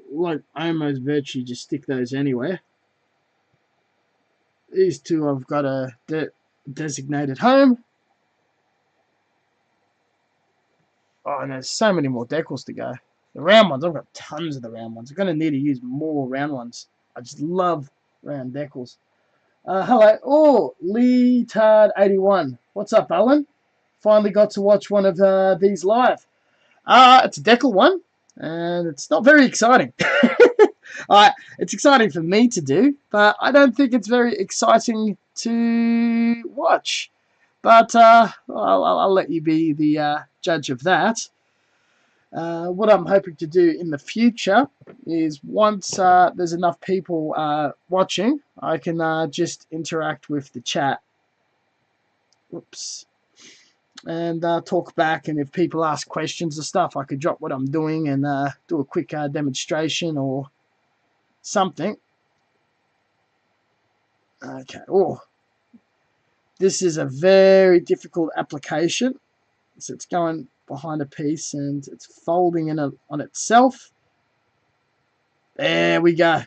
Like almost virtually just stick those anywhere. These two I've got a designated home. Oh, and there's so many more decals to go. The round ones, I've got tons of the round ones. I'm going to need to use more round ones. I just love round decals. Hello. Oh, Leetard81. What's up, Alan? Finally got to watch one of these live. It's a decal one, and it's not very exciting. It's exciting for me to do, but I don't think it's very exciting to watch. But I'll let you be the judge of that. What I'm hoping to do in the future is once there's enough people watching, I can just interact with the chat. Whoops. And talk back, and if people ask questions or stuff, I could drop what I'm doing and do a quick demonstration or something. Okay. Oh, this is a very difficult application. So it's going behind a piece and it's folding in on itself. There we go.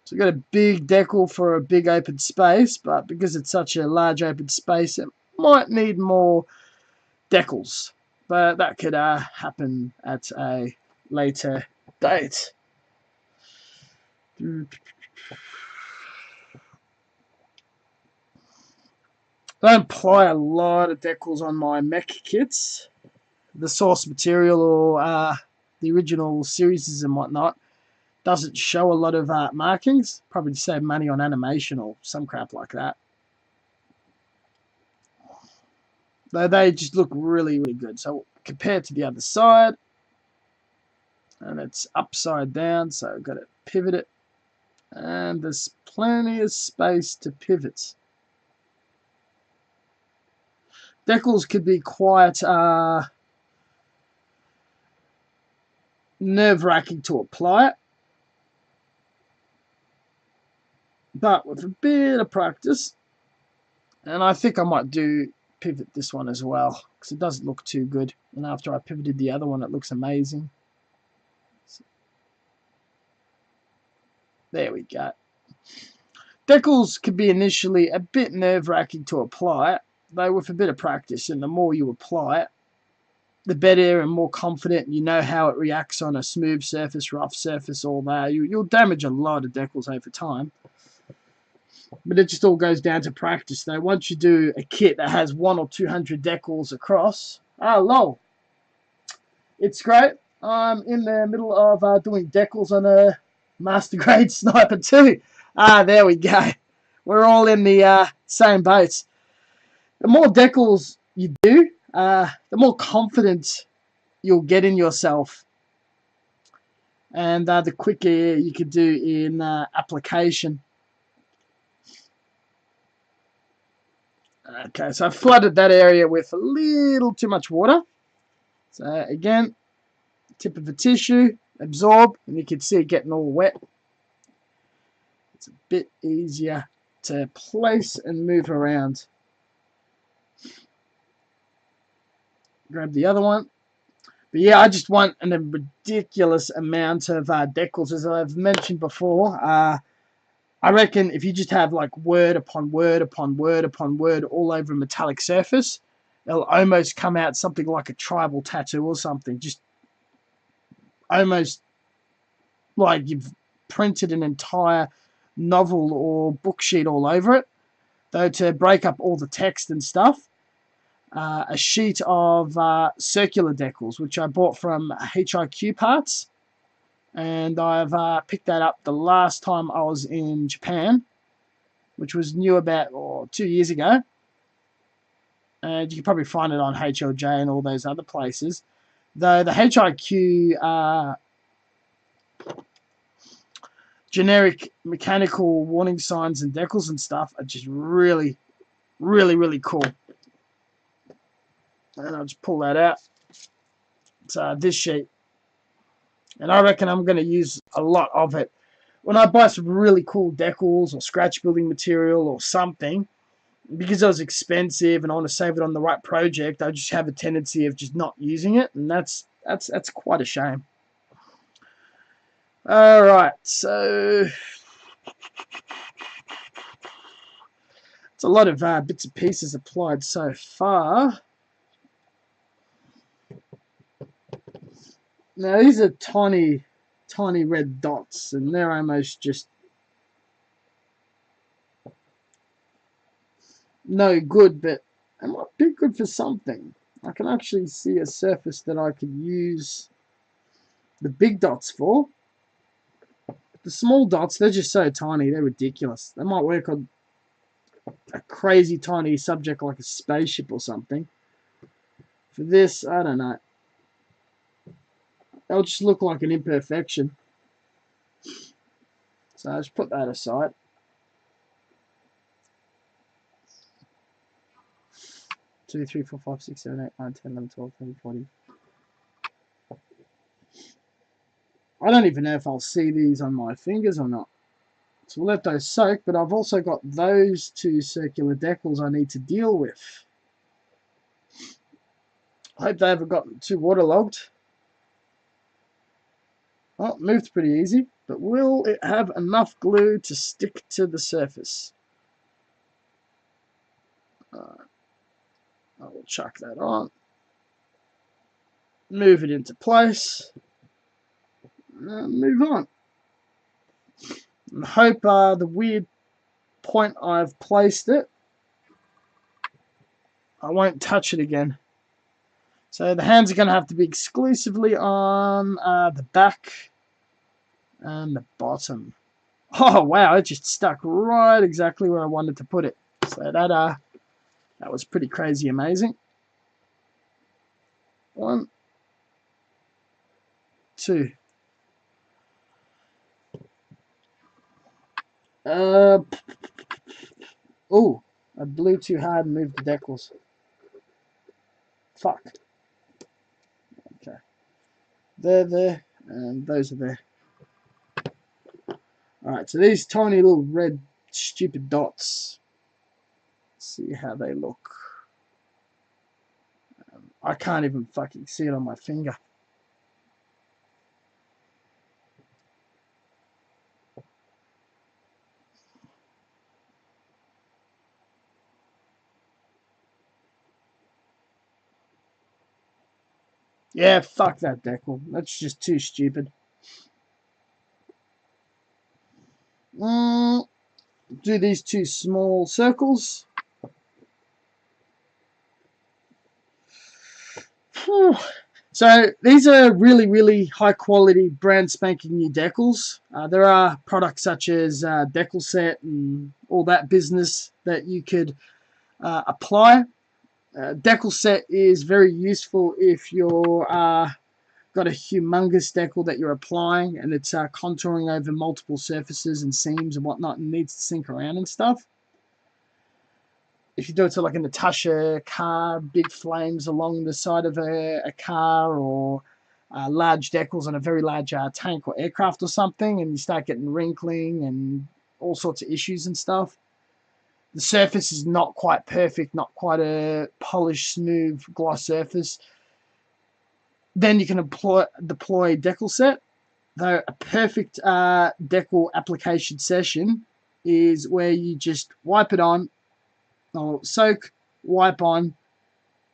So we've got a big decal for a big open space, but because it's such a large open space, it might need more decals. But that could happen at a later date. I don't apply a lot of decals on my mech kits. The source material or the original series and whatnot doesn't show a lot of markings. Probably to save money on animation or some crap like that. Though they just look really, really good. So compared to the other side, and it's upside down, so I've got to pivot it. And there's plenty of space to pivot. Decals could be quite nerve-wracking to apply it. But with a bit of practice, and I think I might do pivot this one as well, because it doesn't look too good. And after I pivoted the other one, it looks amazing. So, there we go. Decals can be initially a bit nerve-wracking to apply, though with a bit of practice, and the more you apply it, the better and more confident you know how it reacts on a smooth surface, rough surface, all that. You'll damage a lot of decals over time. But it just all goes down to practice, though. Once you do a kit that has 100 or 200 decals across, lol, it's great. I'm in the middle of doing decals on a Master Grade Sniper too. There we go. We're all in the same boat. The more decals you do, the more confident you'll get in yourself, and the quicker you can do in application. Okay, so I flooded that area with a little too much water. So again, tip of a tissue, absorb, and you can see it getting all wet. It's a bit easier to place and move around. Grab the other one. But yeah, I just want a ridiculous amount of decals, as I've mentioned before. I reckon if you just have like word upon word upon word upon word all over a metallic surface, it'll almost come out something like a tribal tattoo or something. Just almost like you've printed an entire novel or book sheet all over it. Though to break up all the text and stuff, a sheet of circular decals, which I bought from HIQ Parts. And I've picked that up the last time I was in Japan, which was new about 2 years ago. And you can probably find it on HLJ and all those other places. Though the HIQ generic mechanical warning signs and decals and stuff are just really, really, really cool. And I'll just pull that out. It's this sheet. And I reckon I'm going to use a lot of it. When I buy some really cool decals or scratch building material or something, because it was expensive and I want to save it on the right project, I just have a tendency of just not using it, and that's quite a shame. All right, so it's a lot of bits and pieces applied so far. Now these are tiny, tiny red dots, and they're almost just no good, but they might be good for something. I can actually see a surface that I could use the big dots for. The small dots, they're just so tiny, they're ridiculous. They might work on a crazy tiny subject like a spaceship or something. For this, I don't know. They'll just look like an imperfection. So I'll just put that aside. Two, 3, 4, 5, 6, 7, 8, 9, 10, 11, 12, 13, 14. I don't even know if I'll see these on my fingers or not. So we'll let those soak, but I've also got those two circular decals I need to deal with. I hope they haven't gotten too waterlogged. Well, it moved pretty easy, but will it have enough glue to stick to the surface? I will chuck that on. Move it into place. And move on. And hope the weird point I've placed it I won't touch it again. So the hands are going to have to be exclusively on the back and the bottom. Oh wow, it just stuck right exactly where I wanted to put it. So that was pretty crazy amazing. 1, 2. Oh, I blew too hard and moved the decals. Fuck. Okay. There, and those are there. Alright, so these tiny little red stupid dots. Let's see how they look. I can't even fucking see it on my finger. Yeah, fuck that decal. That's just too stupid. Do these 2 small circles. Whew. So these are really, really high quality, brand spanking new decals. There are products such as Decal Set and all that business that you could apply. Decal Set is very useful if you're got a humongous decal that you're applying and it's contouring over multiple surfaces and seams and whatnot and needs to sink around and stuff. If you do it to like a Natasha car, big flames along the side of a car, or large decals on a very large tank or aircraft or something, and you start getting wrinkling and all sorts of issues and stuff. The surface is not quite perfect, not quite a polished, smooth gloss surface. Then you can deploy Decal Set. Though a perfect decal application session is where you just wipe it on, or soak, wipe on,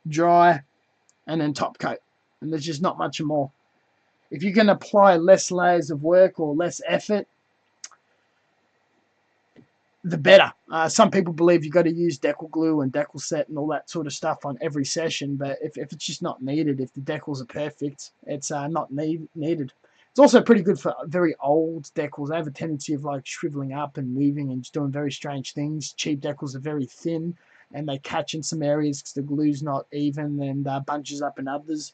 dry, and then top coat. And there's just not much more. If you can apply less layers of work or less effort, the better. Some people believe you've got to use decal glue and Decal Set and all that sort of stuff on every session, but if it's just not needed, if the decals are perfect, it's not needed. It's also pretty good for very old decals. They have a tendency of like shriveling up and moving and just doing very strange things. Cheap decals are very thin and they catch in some areas because the glue's not even and bunches up in others.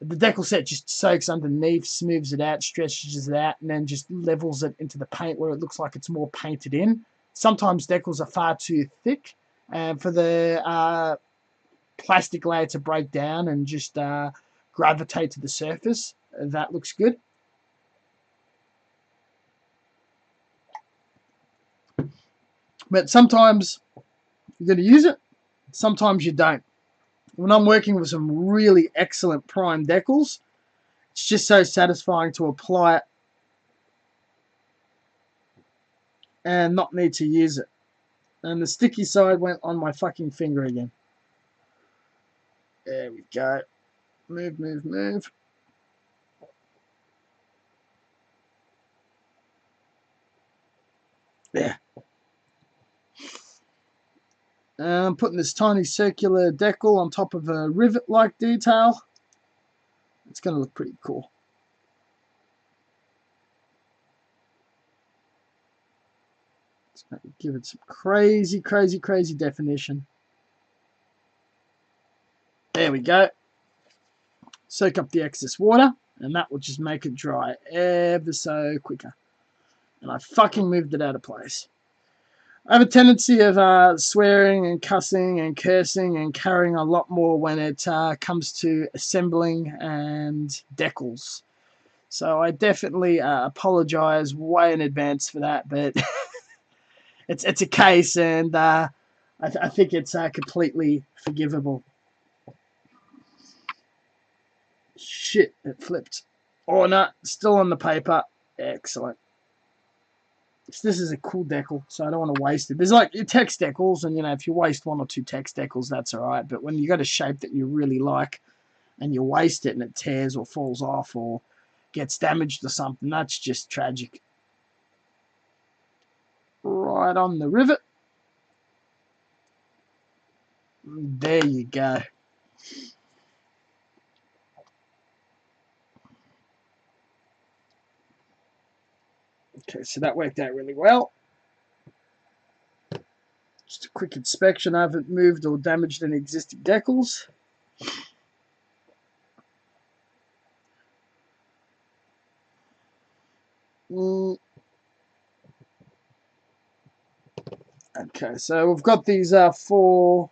The Decal Set just soaks underneath, smooths it out, stretches it out, and then just levels it into the paint where it looks like it's more painted in. Sometimes decals are far too thick for the plastic layer to break down and just gravitate to the surface. That looks good. But sometimes you're going to use it, sometimes you don't. When I'm working with some really excellent prime decals, it's just so satisfying to apply it and not need to use it. And the sticky side went on my fucking finger again. There we go. Move, move, move. There. I'm putting this tiny circular decal on top of a rivet-like detail. It's going to look pretty cool. It's going to give it some crazy, crazy, crazy definition. There we go. Soak up the excess water, and that will just make it dry ever so quicker. And I fucking moved it out of place. I have a tendency of swearing and cussing and cursing and carrying a lot more when it comes to assembling and decals. So I definitely apologize way in advance for that, but it's a case, and I think it's completely forgivable. Shit, it flipped. Oh no, still on the paper. Excellent. This is a cool decal, so I don't want to waste it. There's like text decals, and if you waste 1 or 2 text decals, that's all right. But when you got a shape that you really like, and you waste it, and it tears or falls off or gets damaged or something, that's just tragic. Right on the rivet. There you go. Okay, so that worked out really well. Just a quick inspection. I haven't moved or damaged any existing decals. Okay, so we've got these four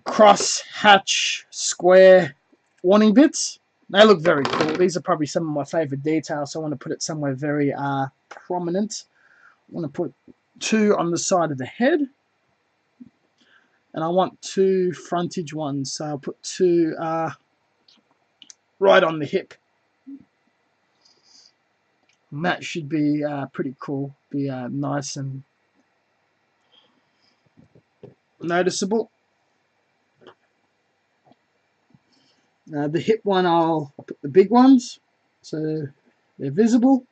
cross hatch square warning bits. They look very cool. These are probably some of my favorite details, so I want to put it somewhere very prominent. I want to put 2 on the side of the head, and I want 2 frontage ones, so I'll put 2 right on the hip. And that should be pretty cool, be nice and noticeable. The hip one, I'll put the big ones so they're visible,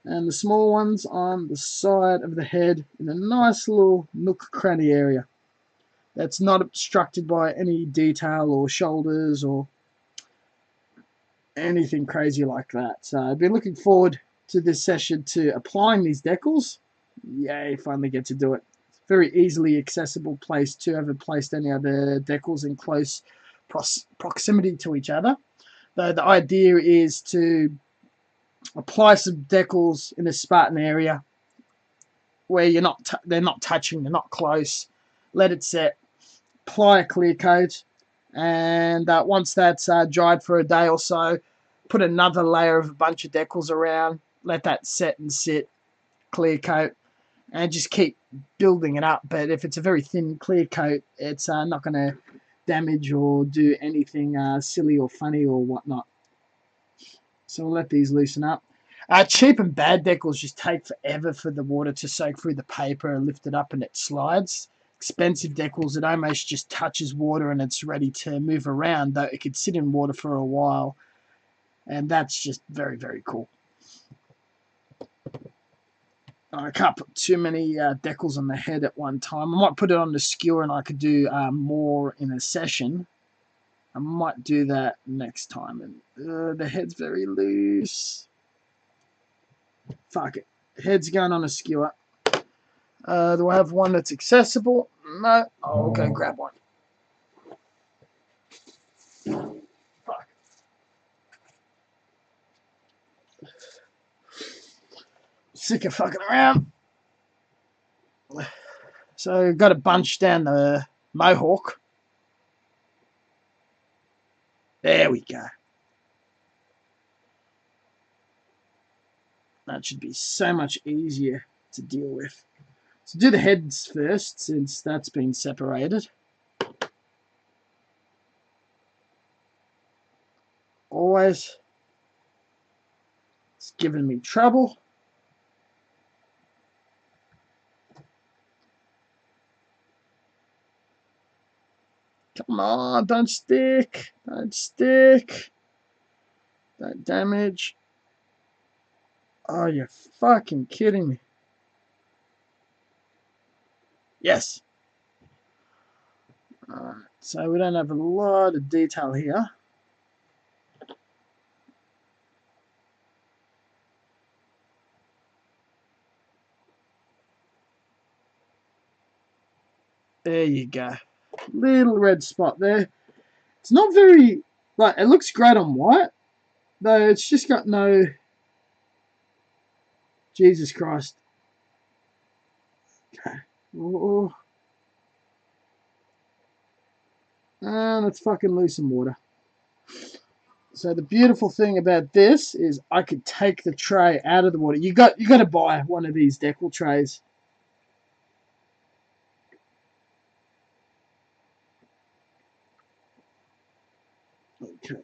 and the small ones on the side of the head in a nice little nook cranny area that's not obstructed by any detail or shoulders or anything crazy like that. So I've been looking forward to this session to applying these decals. Yay, finally get to do it. It's a very easily accessible place to have placed any other decals in close proximity to each other. Though the idea is to apply some decals in a Spartan area where they're not touching, they're not close. Let it set. Apply a clear coat, and once that's dried for a day or so, put another layer of a bunch of decals around. Let that set and sit. Clear coat, and just keep building it up. But if it's a very thin clear coat, it's not going to damage or do anything silly or funny or whatnot. So we'll let these loosen up. Cheap and bad decals just take forever for the water to soak through the paper and lift it up and it slides. Expensive decals, it almost just touches water and it's ready to move around, though it could sit in water for a while. And that's just very, very cool. I can't put too many decals on the head at one time. I might put it on the skewer and I could do more in a session. I might do that next time. And the head's very loose. Fuck it. Head's going on a skewer. Do I have one that's accessible? No. I'll go grab one. Fuck. Sick of fucking around. So got a bunch down the mohawk. There we go. That should be so much easier to deal with. So do the heads first, since that's been separated. Always. It's giving me trouble. Come on, don't stick. Don't stick. Don't damage. Oh, you're fucking kidding me. Yes. Alright, so we don't have a lot of detail here. There you go. Little red spot there. It's not very, like, it looks great on white, though it's just got no, Jesus Christ. Okay. Oh. And let's fucking lose some water. So the beautiful thing about this is I could take the tray out of the water. You got to buy one of these decal trays. Okay.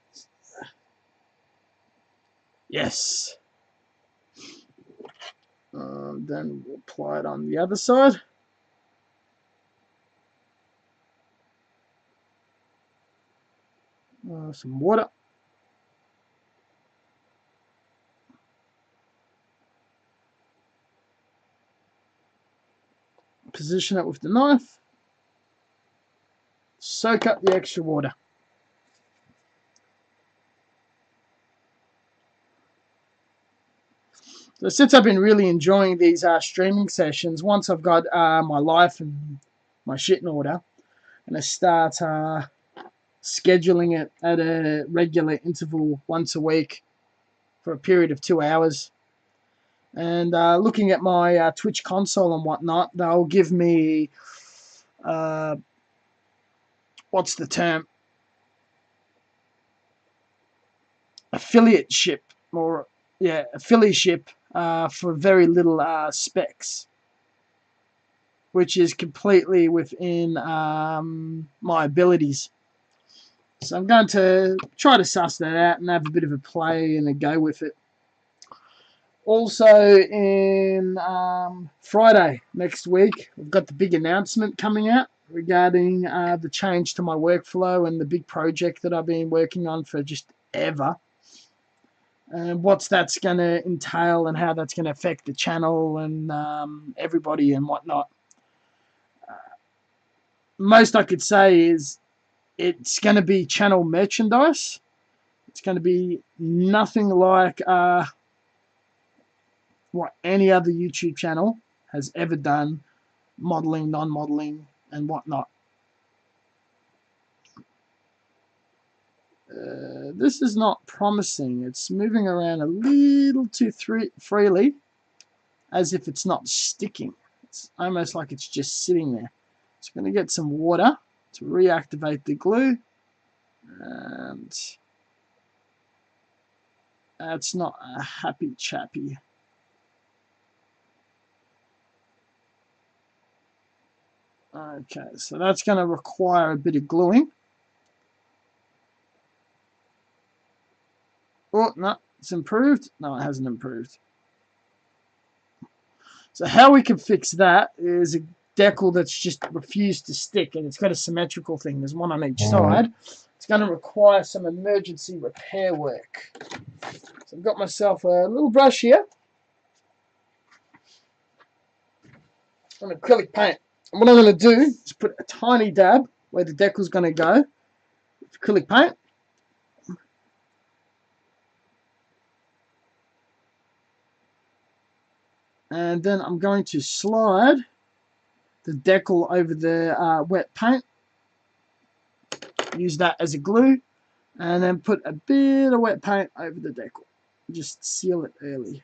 Yes. Then we'll apply it on the other side. Some water. Position it with the knife. Soak up the extra water. So since I've been really enjoying these streaming sessions, once I've got my life and my shit in order, I'm going to start scheduling it at a regular interval once a week for a period of 2 hours. And looking at my Twitch console and whatnot, they'll give me, what's the term? Affiliateship, or yeah, affiliateship for very little specs, which is completely within my abilities. So I'm going to try to suss that out and have a bit of a play and a go with it. Also, in Friday next week, we've got the big announcement coming out regarding the change to my workflow and the big project that I've been working on for just ever. And what that's going to entail and how that's going to affect the channel and everybody and whatnot. Most I could say is it's going to be channel merchandise. It's going to be nothing like what any other YouTube channel has ever done, modeling, non-modeling, and whatnot. This is not promising. It's moving around a little too freely, as if it's not sticking. It's almost like it's just sitting there. So I'm going to get some water to reactivate the glue, and that's not a happy chappy. Okay, so that's going to require a bit of gluing. Oh, no, it's improved. No, it hasn't improved. So how we can fix that is a decal that's just refused to stick, and it's got a symmetrical thing. There's one on each side. It's going to require some emergency repair work. So I've got myself a little brush here and acrylic paint. And what I'm going to do is put a tiny dab where the decal's going to go with acrylic paint. And then I'm going to slide the decal over the wet paint. Use that as a glue. And then put a bit of wet paint over the decal. Just seal it early.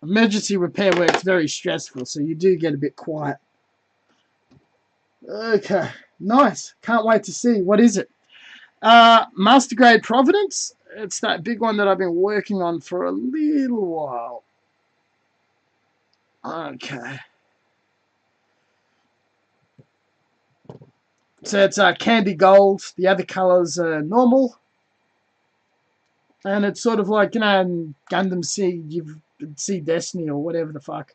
Emergency repair work is very stressful, so you do get a bit quiet. Okay, nice. Can't wait to see. What is it? Master Grade Providence. It's that big one that I've been working on for a little while. Okay. So it's candy gold. The other colours are normal. And it's sort of like, you know, in Gundam Sea Destiny or whatever the fuck.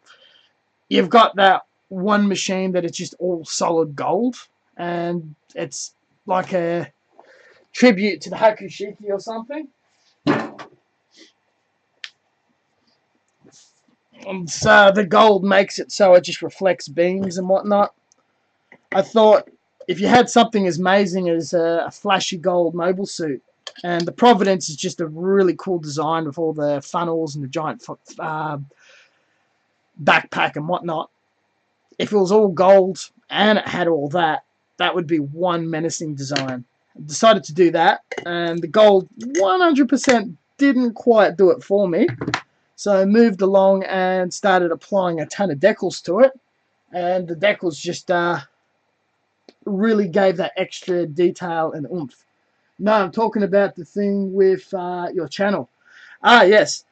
You've got that one machine that it's just all solid gold. And it's like a tribute to the Hakushiki or something. And so the gold makes it so it just reflects beams and whatnot. I thought if you had something as amazing as a flashy gold mobile suit, and the Providence is just a really cool design with all the funnels and the giant backpack and whatnot. If it was all gold and it had all that, that would be one menacing design. I decided to do that, and the gold 100% didn't quite do it for me. So I moved along and started applying a ton of decals to it, and the decals just really gave that extra detail and oomph. No, I'm talking about the thing with your channel. Yes.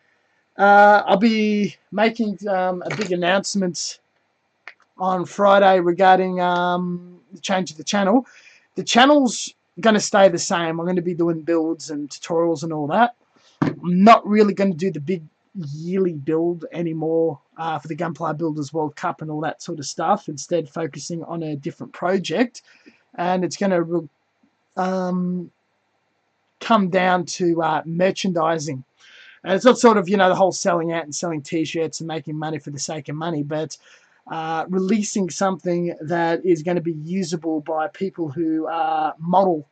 I'll be making a big announcement on Friday regarding the change of the channel. The channel's going to stay the same. I'm going to be doing builds and tutorials and all that. I'm not really going to do the big yearly build anymore for the Gunpla Builders World Cup and all that sort of stuff. Instead, focusing on a different project, and it's going to come down to merchandising. And it's not sort of, the whole selling out and selling T-shirts and making money for the sake of money, but releasing something that is going to be usable by people who model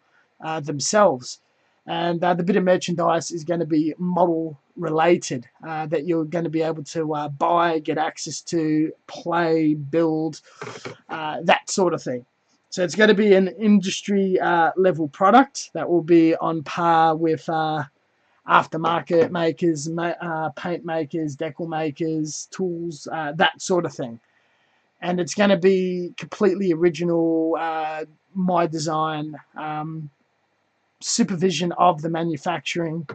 themselves. And the bit of merchandise is going to be model related, that you're going to be able to buy, get access to, play, build, that sort of thing. So it's going to be an industry level product that will be on par with aftermarket makers, paint makers, decal makers, tools, that sort of thing. And it's going to be completely original, my design, supervision of the manufacturing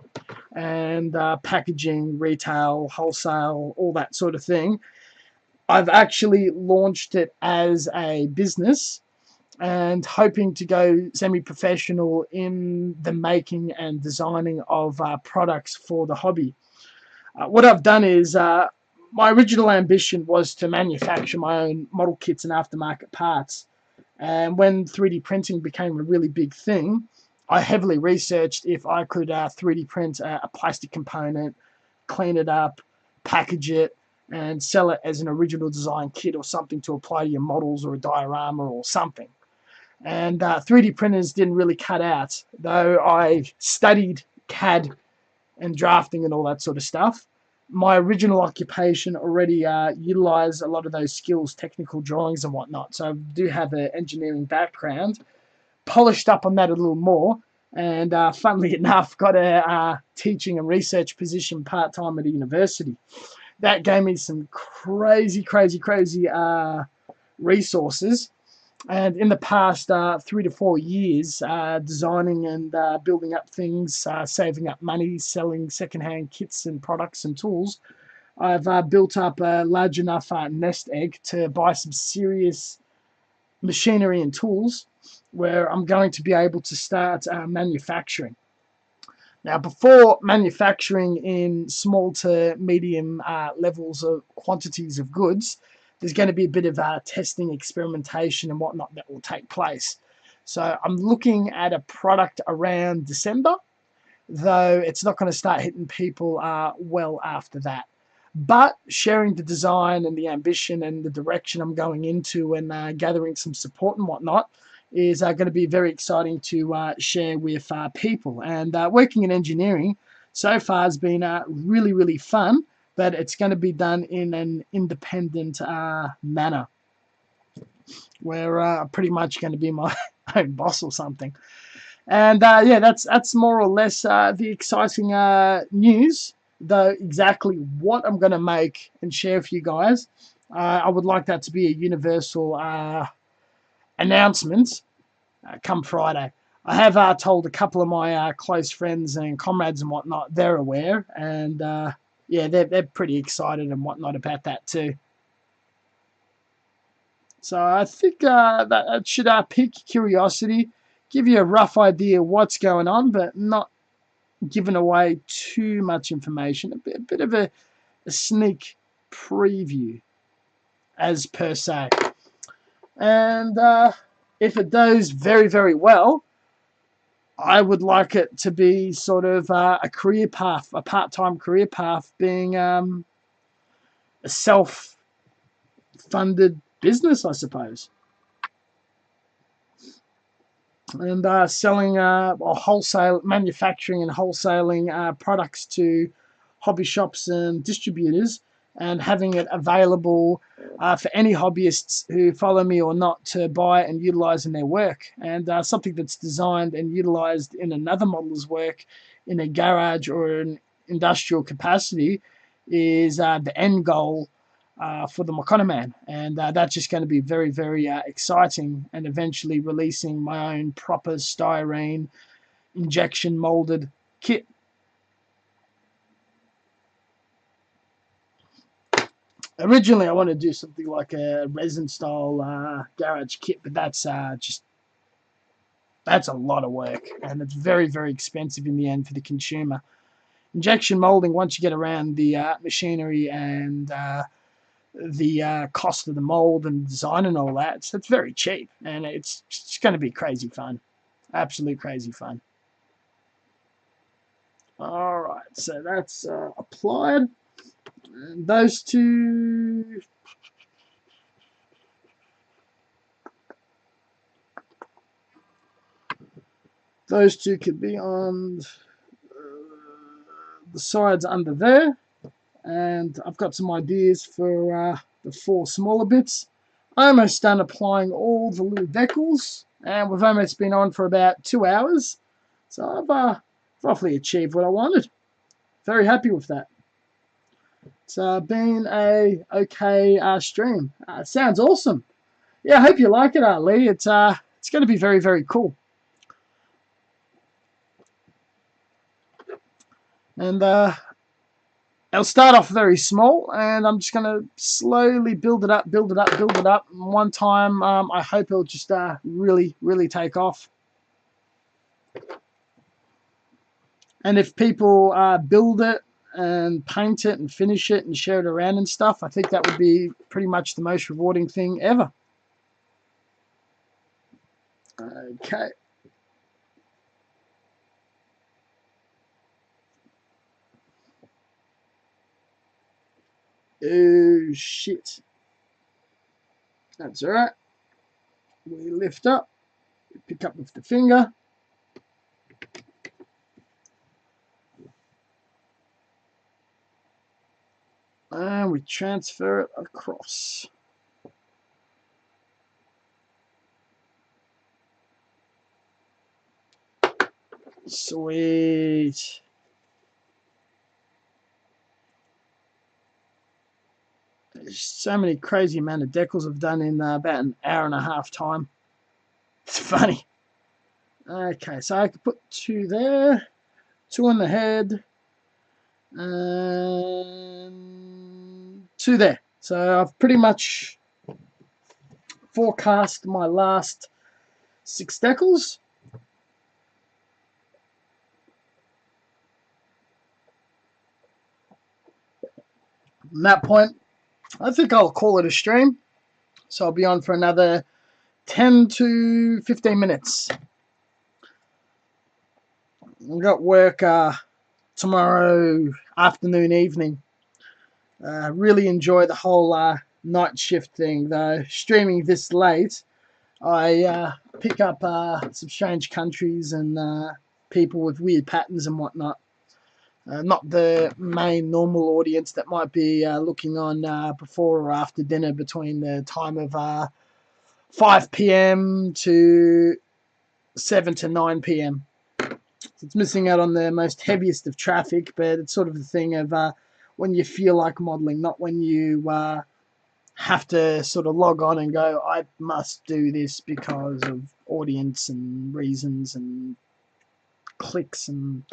and packaging, retail, wholesale, all that sort of thing. I've actually launched it as a business and hoping to go semi-professional in the making and designing of products for the hobby. What I've done is my original ambition was to manufacture my own model kits and aftermarket parts. And when 3D printing became a really big thing, I heavily researched if I could 3D print a plastic component, clean it up, package it, and sell it as an original design kit or something to apply to your models or a diorama or something. And 3D printers didn't really cut out, though I studied CAD and drafting and all that sort of stuff. My original occupation already utilized a lot of those skills, technical drawings and whatnot. So I do have an engineering background, polished up on that a little more, and funnily enough, got a teaching and research position part-time at a university. That gave me some crazy resources. And in the past 3 to 4 years, designing and building up things, saving up money, selling secondhand kits and products and tools, I've built up a large enough nest egg to buy some serious machinery and tools where I'm going to be able to start manufacturing. Now, before manufacturing in small to medium levels of quantities of goods, there's going to be a bit of testing, experimentation, and whatnot that will take place. So I'm looking at a product around December, though it's not going to start hitting people well after that. But sharing the design and the ambition and the direction I'm going into and gathering some support and whatnot is going to be very exciting to share with people. And working in engineering so far has been really fun, but it's going to be done in an independent manner where I'm pretty much going to be my own boss or something. And yeah, that's more or less the exciting news. Though exactly what I'm going to make and share with you guys, I would like that to be a universal announcement come Friday. I have told a couple of my close friends and comrades and whatnot. They're aware, and yeah, they're pretty excited and whatnot about that too. So I think that should pique curiosity, give you a rough idea what's going on, but not giving away too much information. A bit of a sneak preview, as per se. And if it does very well, I would like it to be sort of a career path, a part-time career path, being a self-funded business, I suppose. And selling or wholesale, manufacturing and wholesaling products to hobby shops and distributors, and having it available for any hobbyists who follow me or not to buy and utilize in their work. And something that's designed and utilized in another modeler's work in a garage or an industrial capacity is the end goal for the Mokanaman. And that's just going to be very exciting, and eventually releasing my own proper styrene injection molded kit. Originally, I wanted to do something like a resin style garage kit, but that's a lot of work, and it's very expensive in the end for the consumer. Injection molding, once you get around the machinery and the cost of the mold and design and all that, so it's very cheap, and it's going to be crazy fun. Absolute crazy fun. All right, so that's applied. And those two. Those two could be on the sides under there. And I've got some ideas for the 4 smaller bits. I almost done applying all the little decals, and we've almost been on for about 2 hours. So I've roughly achieved what I wanted. Very happy with that. It's been a okay stream. Sounds awesome. Yeah, I hope you like it, Lee. It's going to be very, very cool. And I'll start off very small, and I'm just going to slowly build it up. And one time, I hope it'll just really, really take off. And if people build it and paint it and finish it and share it around and stuff, I think that would be pretty much the most rewarding thing ever. Okay. Oh, shit. That's all right. We lift up, we pick up with the finger. And we transfer it across. Sweet. There's so many crazy amount of decals I've done in about an hour and a half time. It's funny. Okay, so I could put 2 there, 2 on the head, and 2 there. So I've pretty much forecast my last 6 decals. From that point, I think I'll call it a stream. So I'll be on for another 10 to 15 minutes. I've got work tomorrow afternoon, evening. Really enjoy the whole night shift thing, though. Streaming this late, I pick up some strange countries and people with weird patterns and whatnot. Not the main normal audience that might be looking on before or after dinner between the time of 5 p.m. to 7 to 9 p.m. It's missing out on the most heaviest of traffic, but it's sort of the thing of when you feel like modeling, not when you have to sort of log on and go, I must do this because of audience and reasons and clicks and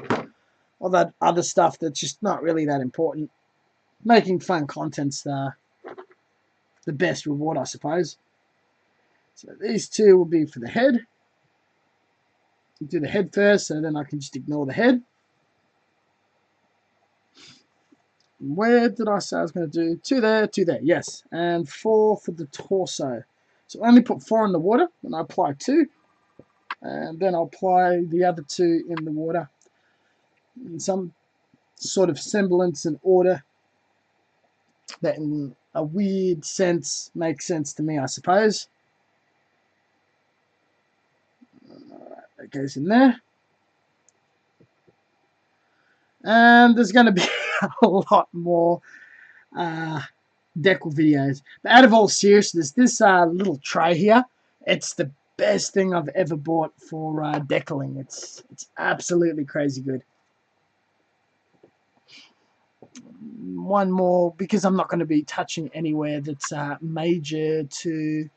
all that other stuff that's just not really that important. Making fun content's the best reward, I suppose. So these 2 will be for the head. Do the head first, so then I can just ignore the head. Where did I say I was going to do? 2 there, 2 there, yes. And 4 for the torso. So I only put 4 in the water, and I apply 2. And then I'll apply the other 2 in the water. In some sort of semblance and order that in a weird sense makes sense to me, I suppose. Alright, that goes in there. And there's going to be a lot more decal videos. But out of all seriousness, this little tray here, it's the best thing I've ever bought for decaling. It's absolutely crazy good. One more, because I'm not going to be touching anywhere that's major to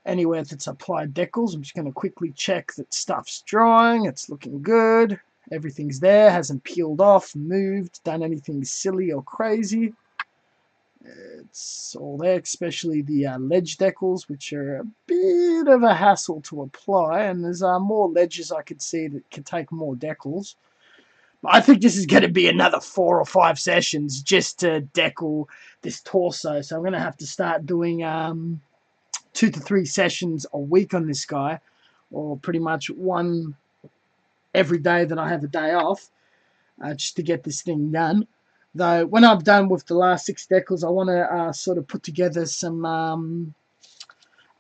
anywhere that's applied decals. I'm just going to quickly check that stuff's drying. It's looking good. Everything's there, hasn't peeled off, moved, done anything silly or crazy. It's all there, especially the ledge decals, which are a bit of a hassle to apply, and there's more ledges I could see that could take more decals. I think this is going to be another 4 or 5 sessions just to decal this torso. So I'm going to have to start doing 2 to 3 sessions a week on this guy, or pretty much one every day that I have a day off, just to get this thing done. Though when I'm done with the last 6 decals, I want to sort of put together some,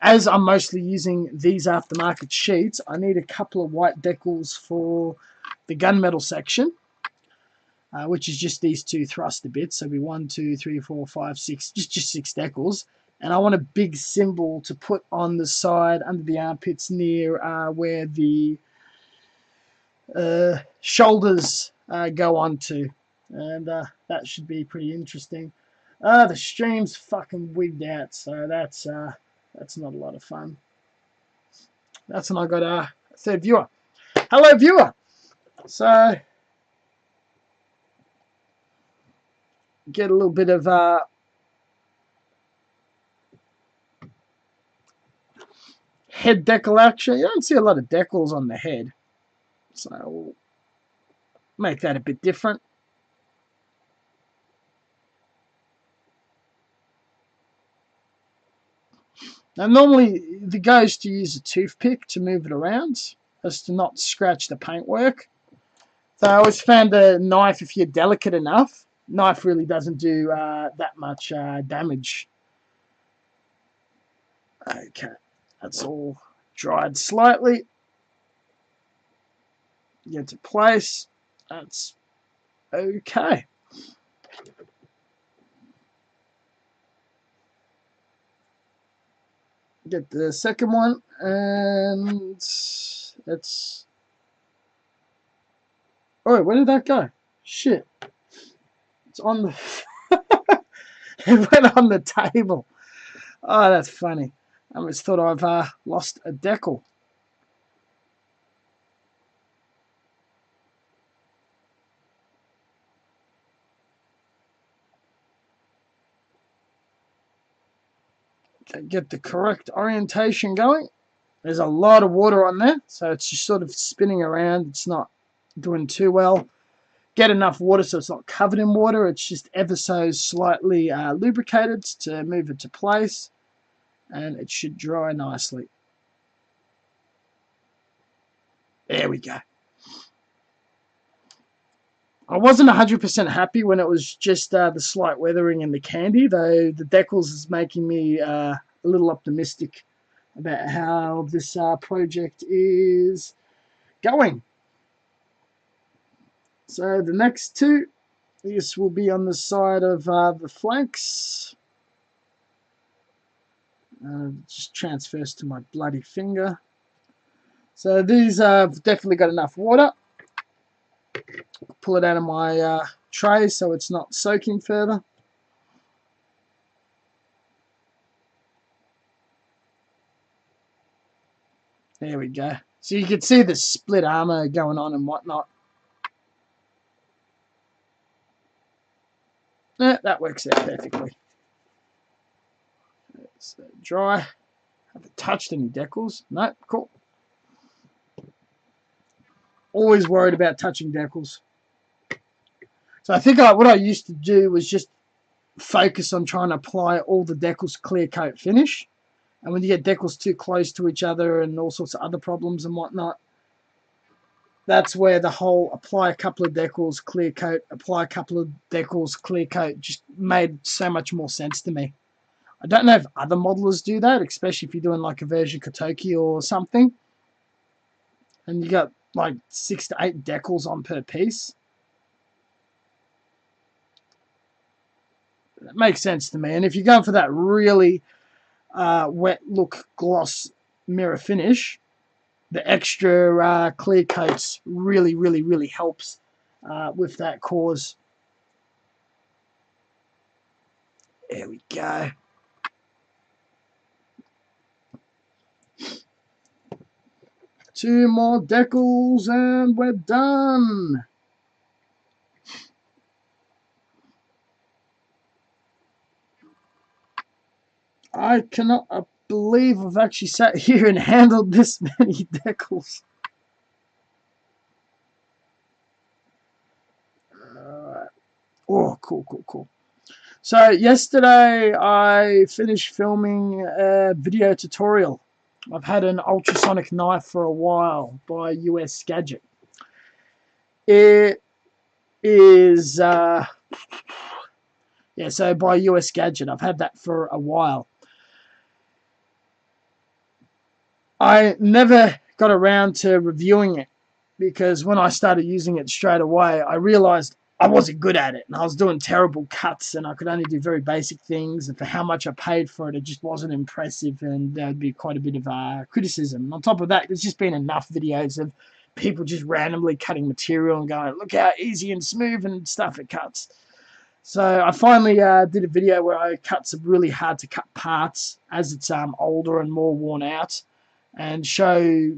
as I'm mostly using these aftermarket sheets, I need a couple of white decals for the gunmetal section, which is just these 2 thruster bits. So it'll be 1, 2, 3, 4, 5, 6, just 6 decals. And I want a big symbol to put on the side under the armpits near where the shoulders go on to. And that should be pretty interesting. The stream's fucking wigged out, so that's not a lot of fun. That's when I got a third viewer. Hello, viewer. So get a little bit of head decal action. You don't see a lot of decals on the head, so we'll make that a bit different. Now, normally the go is to use a toothpick to move it around, as to not scratch the paintwork. So I always found a knife, if you're delicate enough, knife really doesn't do that much damage. Okay, that's all dried slightly. Get to place. That's okay. Get the second one, and it's... Oh, where did that go? Shit. It's on the... It went on the table. Oh, that's funny. I almost thought I've lost a decal. Okay, get the correct orientation going. There's a lot of water on there, so it's just sort of spinning around. It's not doing too well. Get enough water so it's not covered in water. It's just ever so slightly lubricated to move it to place, and it should dry nicely. There we go. I wasn't 100% happy when it was just the slight weathering and the candy, though the decals is making me a little optimistic about how this project is going. So the next 2, this will be on the side of the flanks. Just transfers to my bloody finger. So these have definitely got enough water. Pull it out of my tray so it's not soaking further. There we go. So you can see the split armor going on and whatnot. Yeah, that works out perfectly. So dry. Haven't touched any decals. No, cool. Always worried about touching decals. So I think what I used to do was just focus on trying to apply all the decals clear coat finish. And when you get decals too close to each other and all sorts of other problems and whatnot, that's where the whole apply a couple of decals, clear coat, apply a couple of decals, clear coat just made so much more sense to me. I don't know if other modelers do that, especially if you're doing like a version Kotoki or something. And you got like 6 to 8 decals on per piece. That makes sense to me. And if you're going for that really wet look gloss mirror finish, the extra clear coats really helps with that cause. There we go. Two more decals and we're done. I cannot believe I've actually sat here and handled this many decals. Oh, cool, cool, cool. So yesterday I finished filming a video tutorial. I've had an ultrasonic knife for a while by US Gadget. It is, yeah, so by US Gadget. I've had that for a while. I never got around to reviewing it because when I started using it straight away, I realized I wasn't good at it and I was doing terrible cuts and I could only do very basic things. And for how much I paid for it, it just wasn't impressive and there'd be quite a bit of criticism. And on top of that, there's just been enough videos of people just randomly cutting material and going, look how easy and smooth and stuff it cuts. So I finally did a video where I cut some really hard to cut parts as it's older and more worn out and show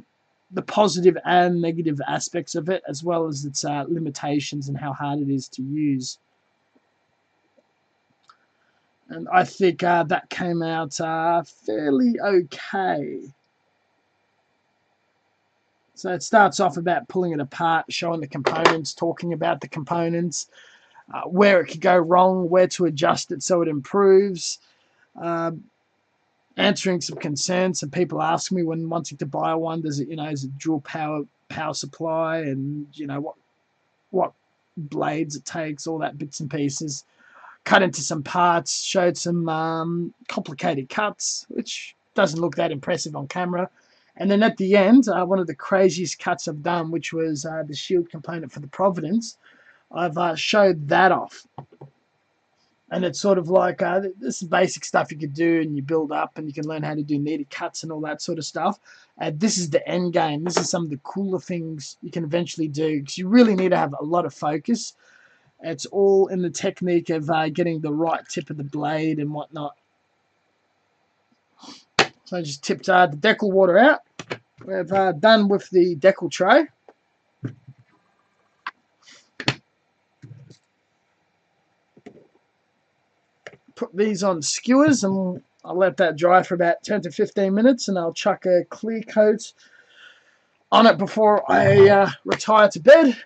the positive and negative aspects of it, as well as its limitations and how hard it is to use. And I think that came out fairly okay. So it starts off about pulling it apart, showing the components, talking about the components, where it could go wrong, where to adjust it so it improves, answering some concerns. Some people ask me when wanting to buy one, does it, is it dual power supply, and what blades it takes, all that bits and pieces. Cut into some parts, showed some complicated cuts, which doesn't look that impressive on camera. And then at the end, one of the craziest cuts I've done, which was the shield component for the Providence, I've showed that off. And it's sort of like this is basic stuff you could do, and you build up, and you can learn how to do needed cuts and all that sort of stuff. And this is the end game. This is some of the cooler things you can eventually do, because you really need to have a lot of focus. It's all in the technique of getting the right tip of the blade and whatnot. So I just tipped the decal water out. We've done with the decal tray. Put these on skewers and I'll let that dry for about 10 to 15 minutes, and I'll chuck a clear coat on it before I retire to bed.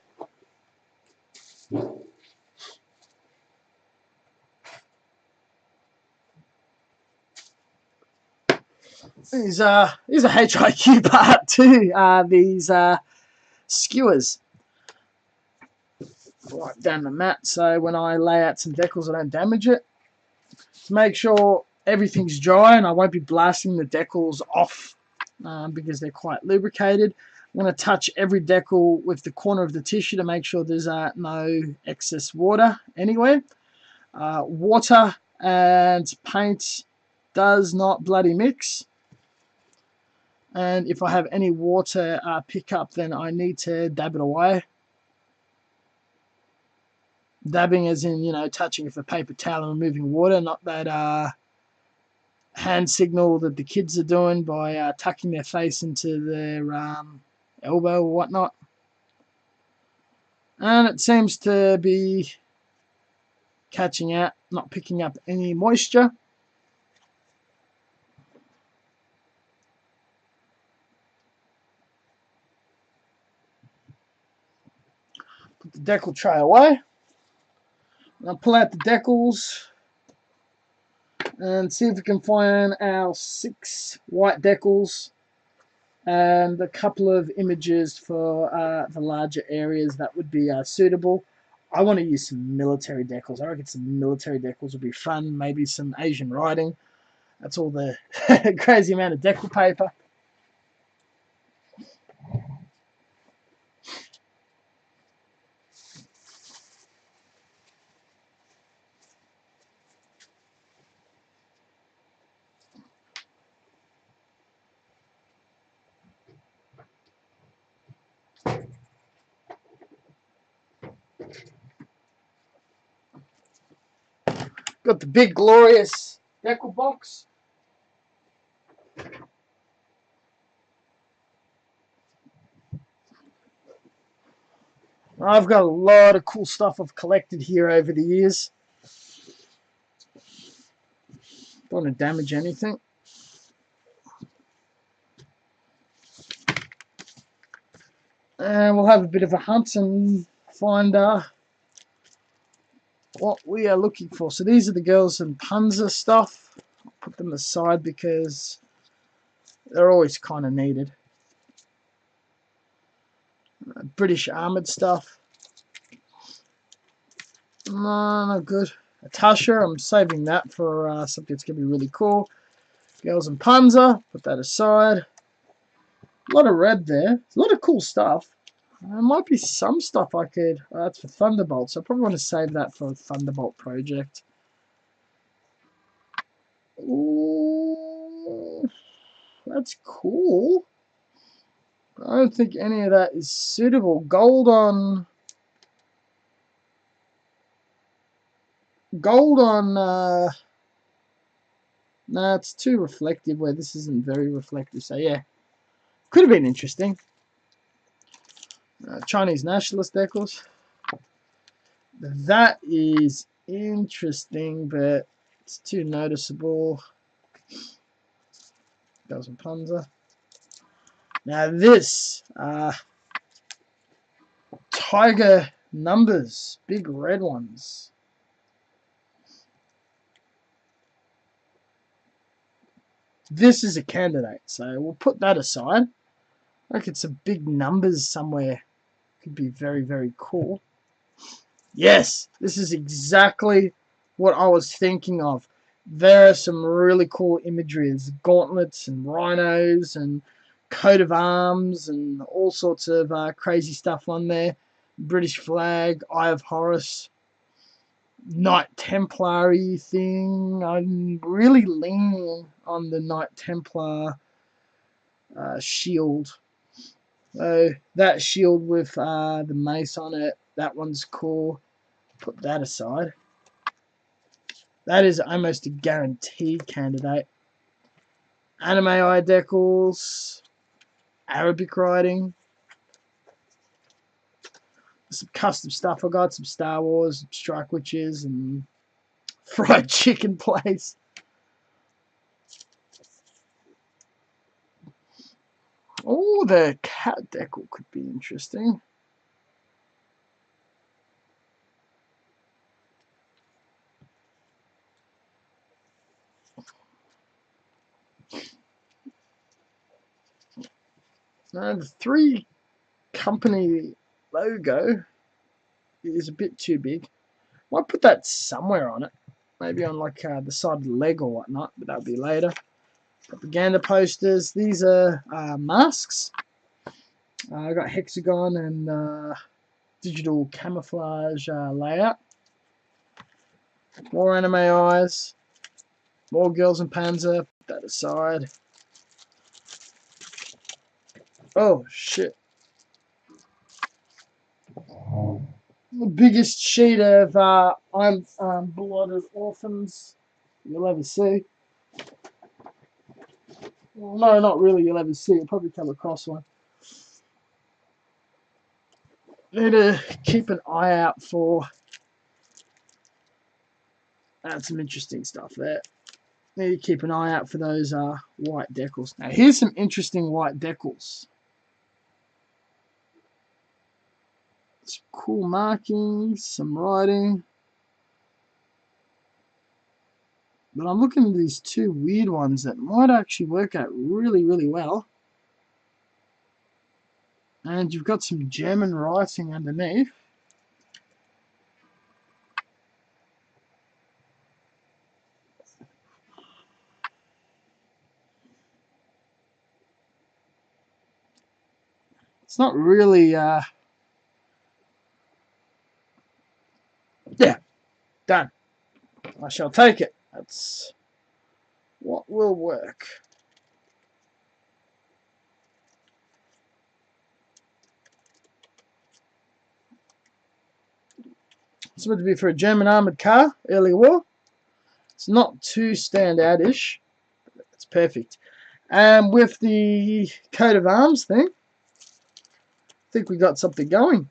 These is a HIQ part too. These skewers right down the mat, so when I lay out some decals, I don't damage it. To make sure everything's dry, and I won't be blasting the decals off because they're quite lubricated. I'm going to touch every decal with the corner of the tissue to make sure there's no excess water anywhere. Water and paint does not bloody mix. And if I have any water pick up, then I need to dab it away. Dabbing as in, touching with a paper towel and removing water, not that hand signal that the kids are doing by tucking their face into their elbow or whatnot. And it seems to be catching out, not picking up any moisture. Put the decal tray away. I'll pull out the decals and see if we can find our 6 white decals and a couple of images for the larger areas that would be suitable. I want to use some military decals. I reckon some military decals would be fun. Maybe some Asian writing. That's all the crazy amount of decal paper. Got the big glorious decal box. I've got a lot of cool stuff I've collected here over the years. Don't want to damage anything. And we'll have a bit of a hunt and find what we are looking for. So these are the girls and Panzer stuff. I'll put them aside because they're always kind of needed. British armoured stuff. No, not good. Atasha, I'm saving that for something that's going to be really cool. Girls and Panzer, put that aside. A lot of red there. A lot of cool stuff. There might be some stuff I could... that's for Thunderbolt, so I probably want to save that for a Thunderbolt project. Ooh, that's cool. I don't think any of that is suitable. Gold on... no, it's too reflective where this isn't very reflective. So yeah, could have been interesting. Chinese nationalist decals. That is interesting, but it's too noticeable. Girls and Panzer. Now this, tiger numbers, big red ones. This is a candidate, so we'll put that aside. Like it's some big numbers somewhere. Could be very, very cool. Yes, this is exactly what I was thinking of. There are some really cool imagery. There's gauntlets and rhinos and coat of arms and all sorts of crazy stuff on there. British flag, Eye of Horus, Knight Templar thing. I'm really leaning on the Knight Templar shield. So that shield with the mace on it, that one's cool. Put that aside. That is almost a guaranteed candidate. Anime eye decals, Arabic writing, some custom stuff. I got some Star Wars, Strike Witches, and fried chicken place. Oh, the cat decal could be interesting. Now, the 3 company logo is a bit too big. Might put that somewhere on it. Maybe on like the side of the leg or whatnot, but that'll be later. Propaganda posters. These are masks. I got hexagon and digital camouflage layout. More anime eyes. More girls and Panzer. Put that aside. Oh shit. The biggest sheet of I'm blooded orphans you'll ever see. Well, no, not really you'll ever see. You'll probably come across one. Need to keep an eye out for some interesting stuff there. Need to keep an eye out for those white decals. Now here's some interesting white decals. Some cool markings, some writing. But I'm looking at these 2 weird ones that might actually work out really, really well. And you've got some German writing underneath. It's not really, yeah, done. I shall take it. That's what will work. It's meant to be for a German armoured car, early war. It's not too standout-ish. It's perfect. And with the coat of arms thing, I think we got something going.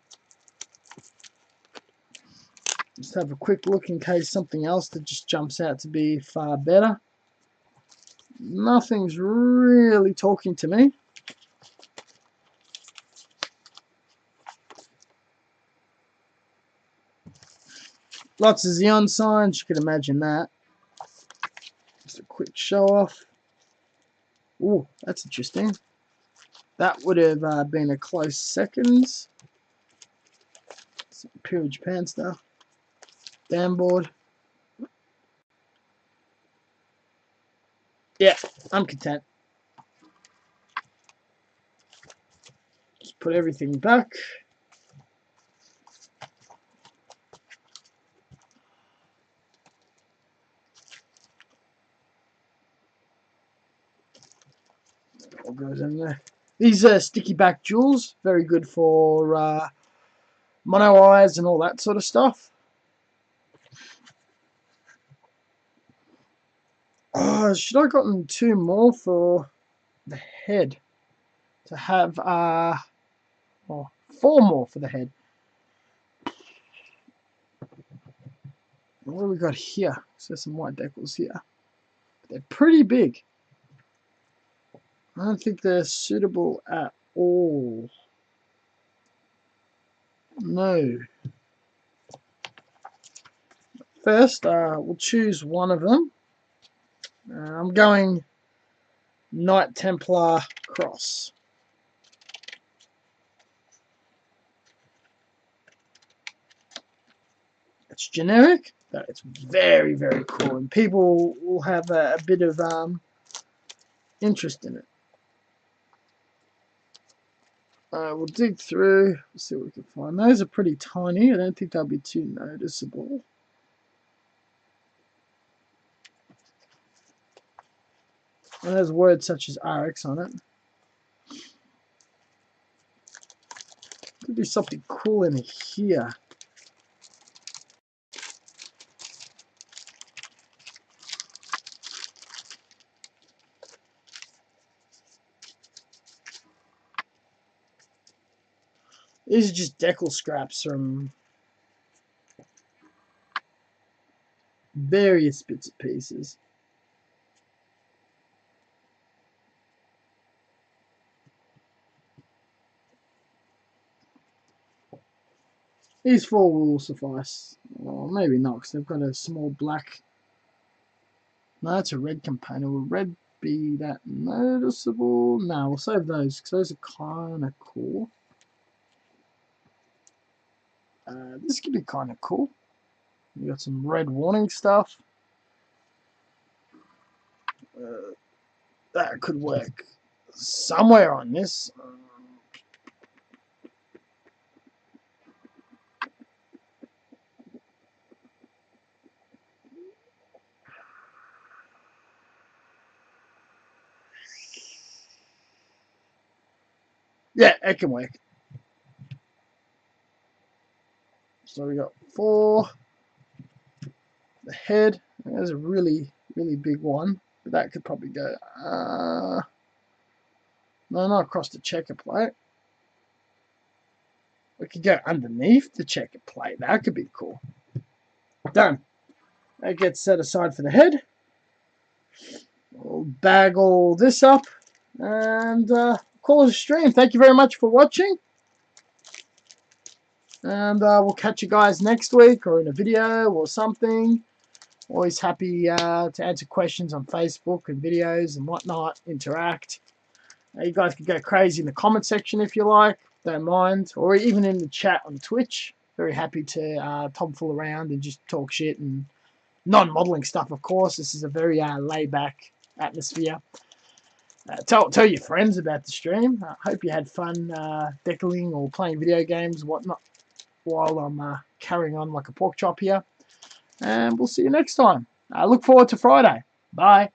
Just have a quick look in case something else that just jumps out to be far better. Nothing's really talking to me. Lots of Xeon signs, you can imagine that. Just a quick show off. Ooh, that's interesting. That would have been a close seconds. Some Imperial Japan stuff. Damn board. Yeah, I'm content. Just put everything back. All goes in there. These are sticky back jewels, very good for mono eyes and all that sort of stuff. Should I have gotten 2 more for the head? To have 4 more for the head. What do we got here? So some white decals here. They're pretty big. I don't think they're suitable at all. No. First, we'll choose one of them. I'm going Knight Templar Cross. It's generic, but it's very, very cool, and people will have a bit of interest in it. We'll dig through, see what we can find. Those are pretty tiny. I don't think they'll be too noticeable. And there's words such as RX on it. Could be something cool in here. These are just decal scraps from various bits and pieces. These 4 will suffice. Or maybe not, because they've got a small black. No, that's a red component. Will red be that noticeable? No, we'll save those, because those are kind of cool. This could be kind of cool. You got some red warning stuff. That could work somewhere on this. Yeah, it can work. So we got 4. The head. There's a really, really big one. But that could probably go. No, not across the checker plate. We could go underneath the checker plate. That could be cool. Done. That gets set aside for the head. We'll bag all this up and call it a stream. Thank you very much for watching. And we'll catch you guys next week or in a video or something. Always happy to answer questions on Facebook and videos and whatnot. Interact. You guys can go crazy in the comment section if you like. Don't mind. Or even in the chat on Twitch. Very happy to tomfool around and just talk shit and non-modeling stuff, of course. This is a very laid-back atmosphere. Tell your friends about the stream. I hope you had fun decaling or playing video games, whatnot, while I'm carrying on like a pork chop here. And we'll see you next time. I look forward to Friday. Bye.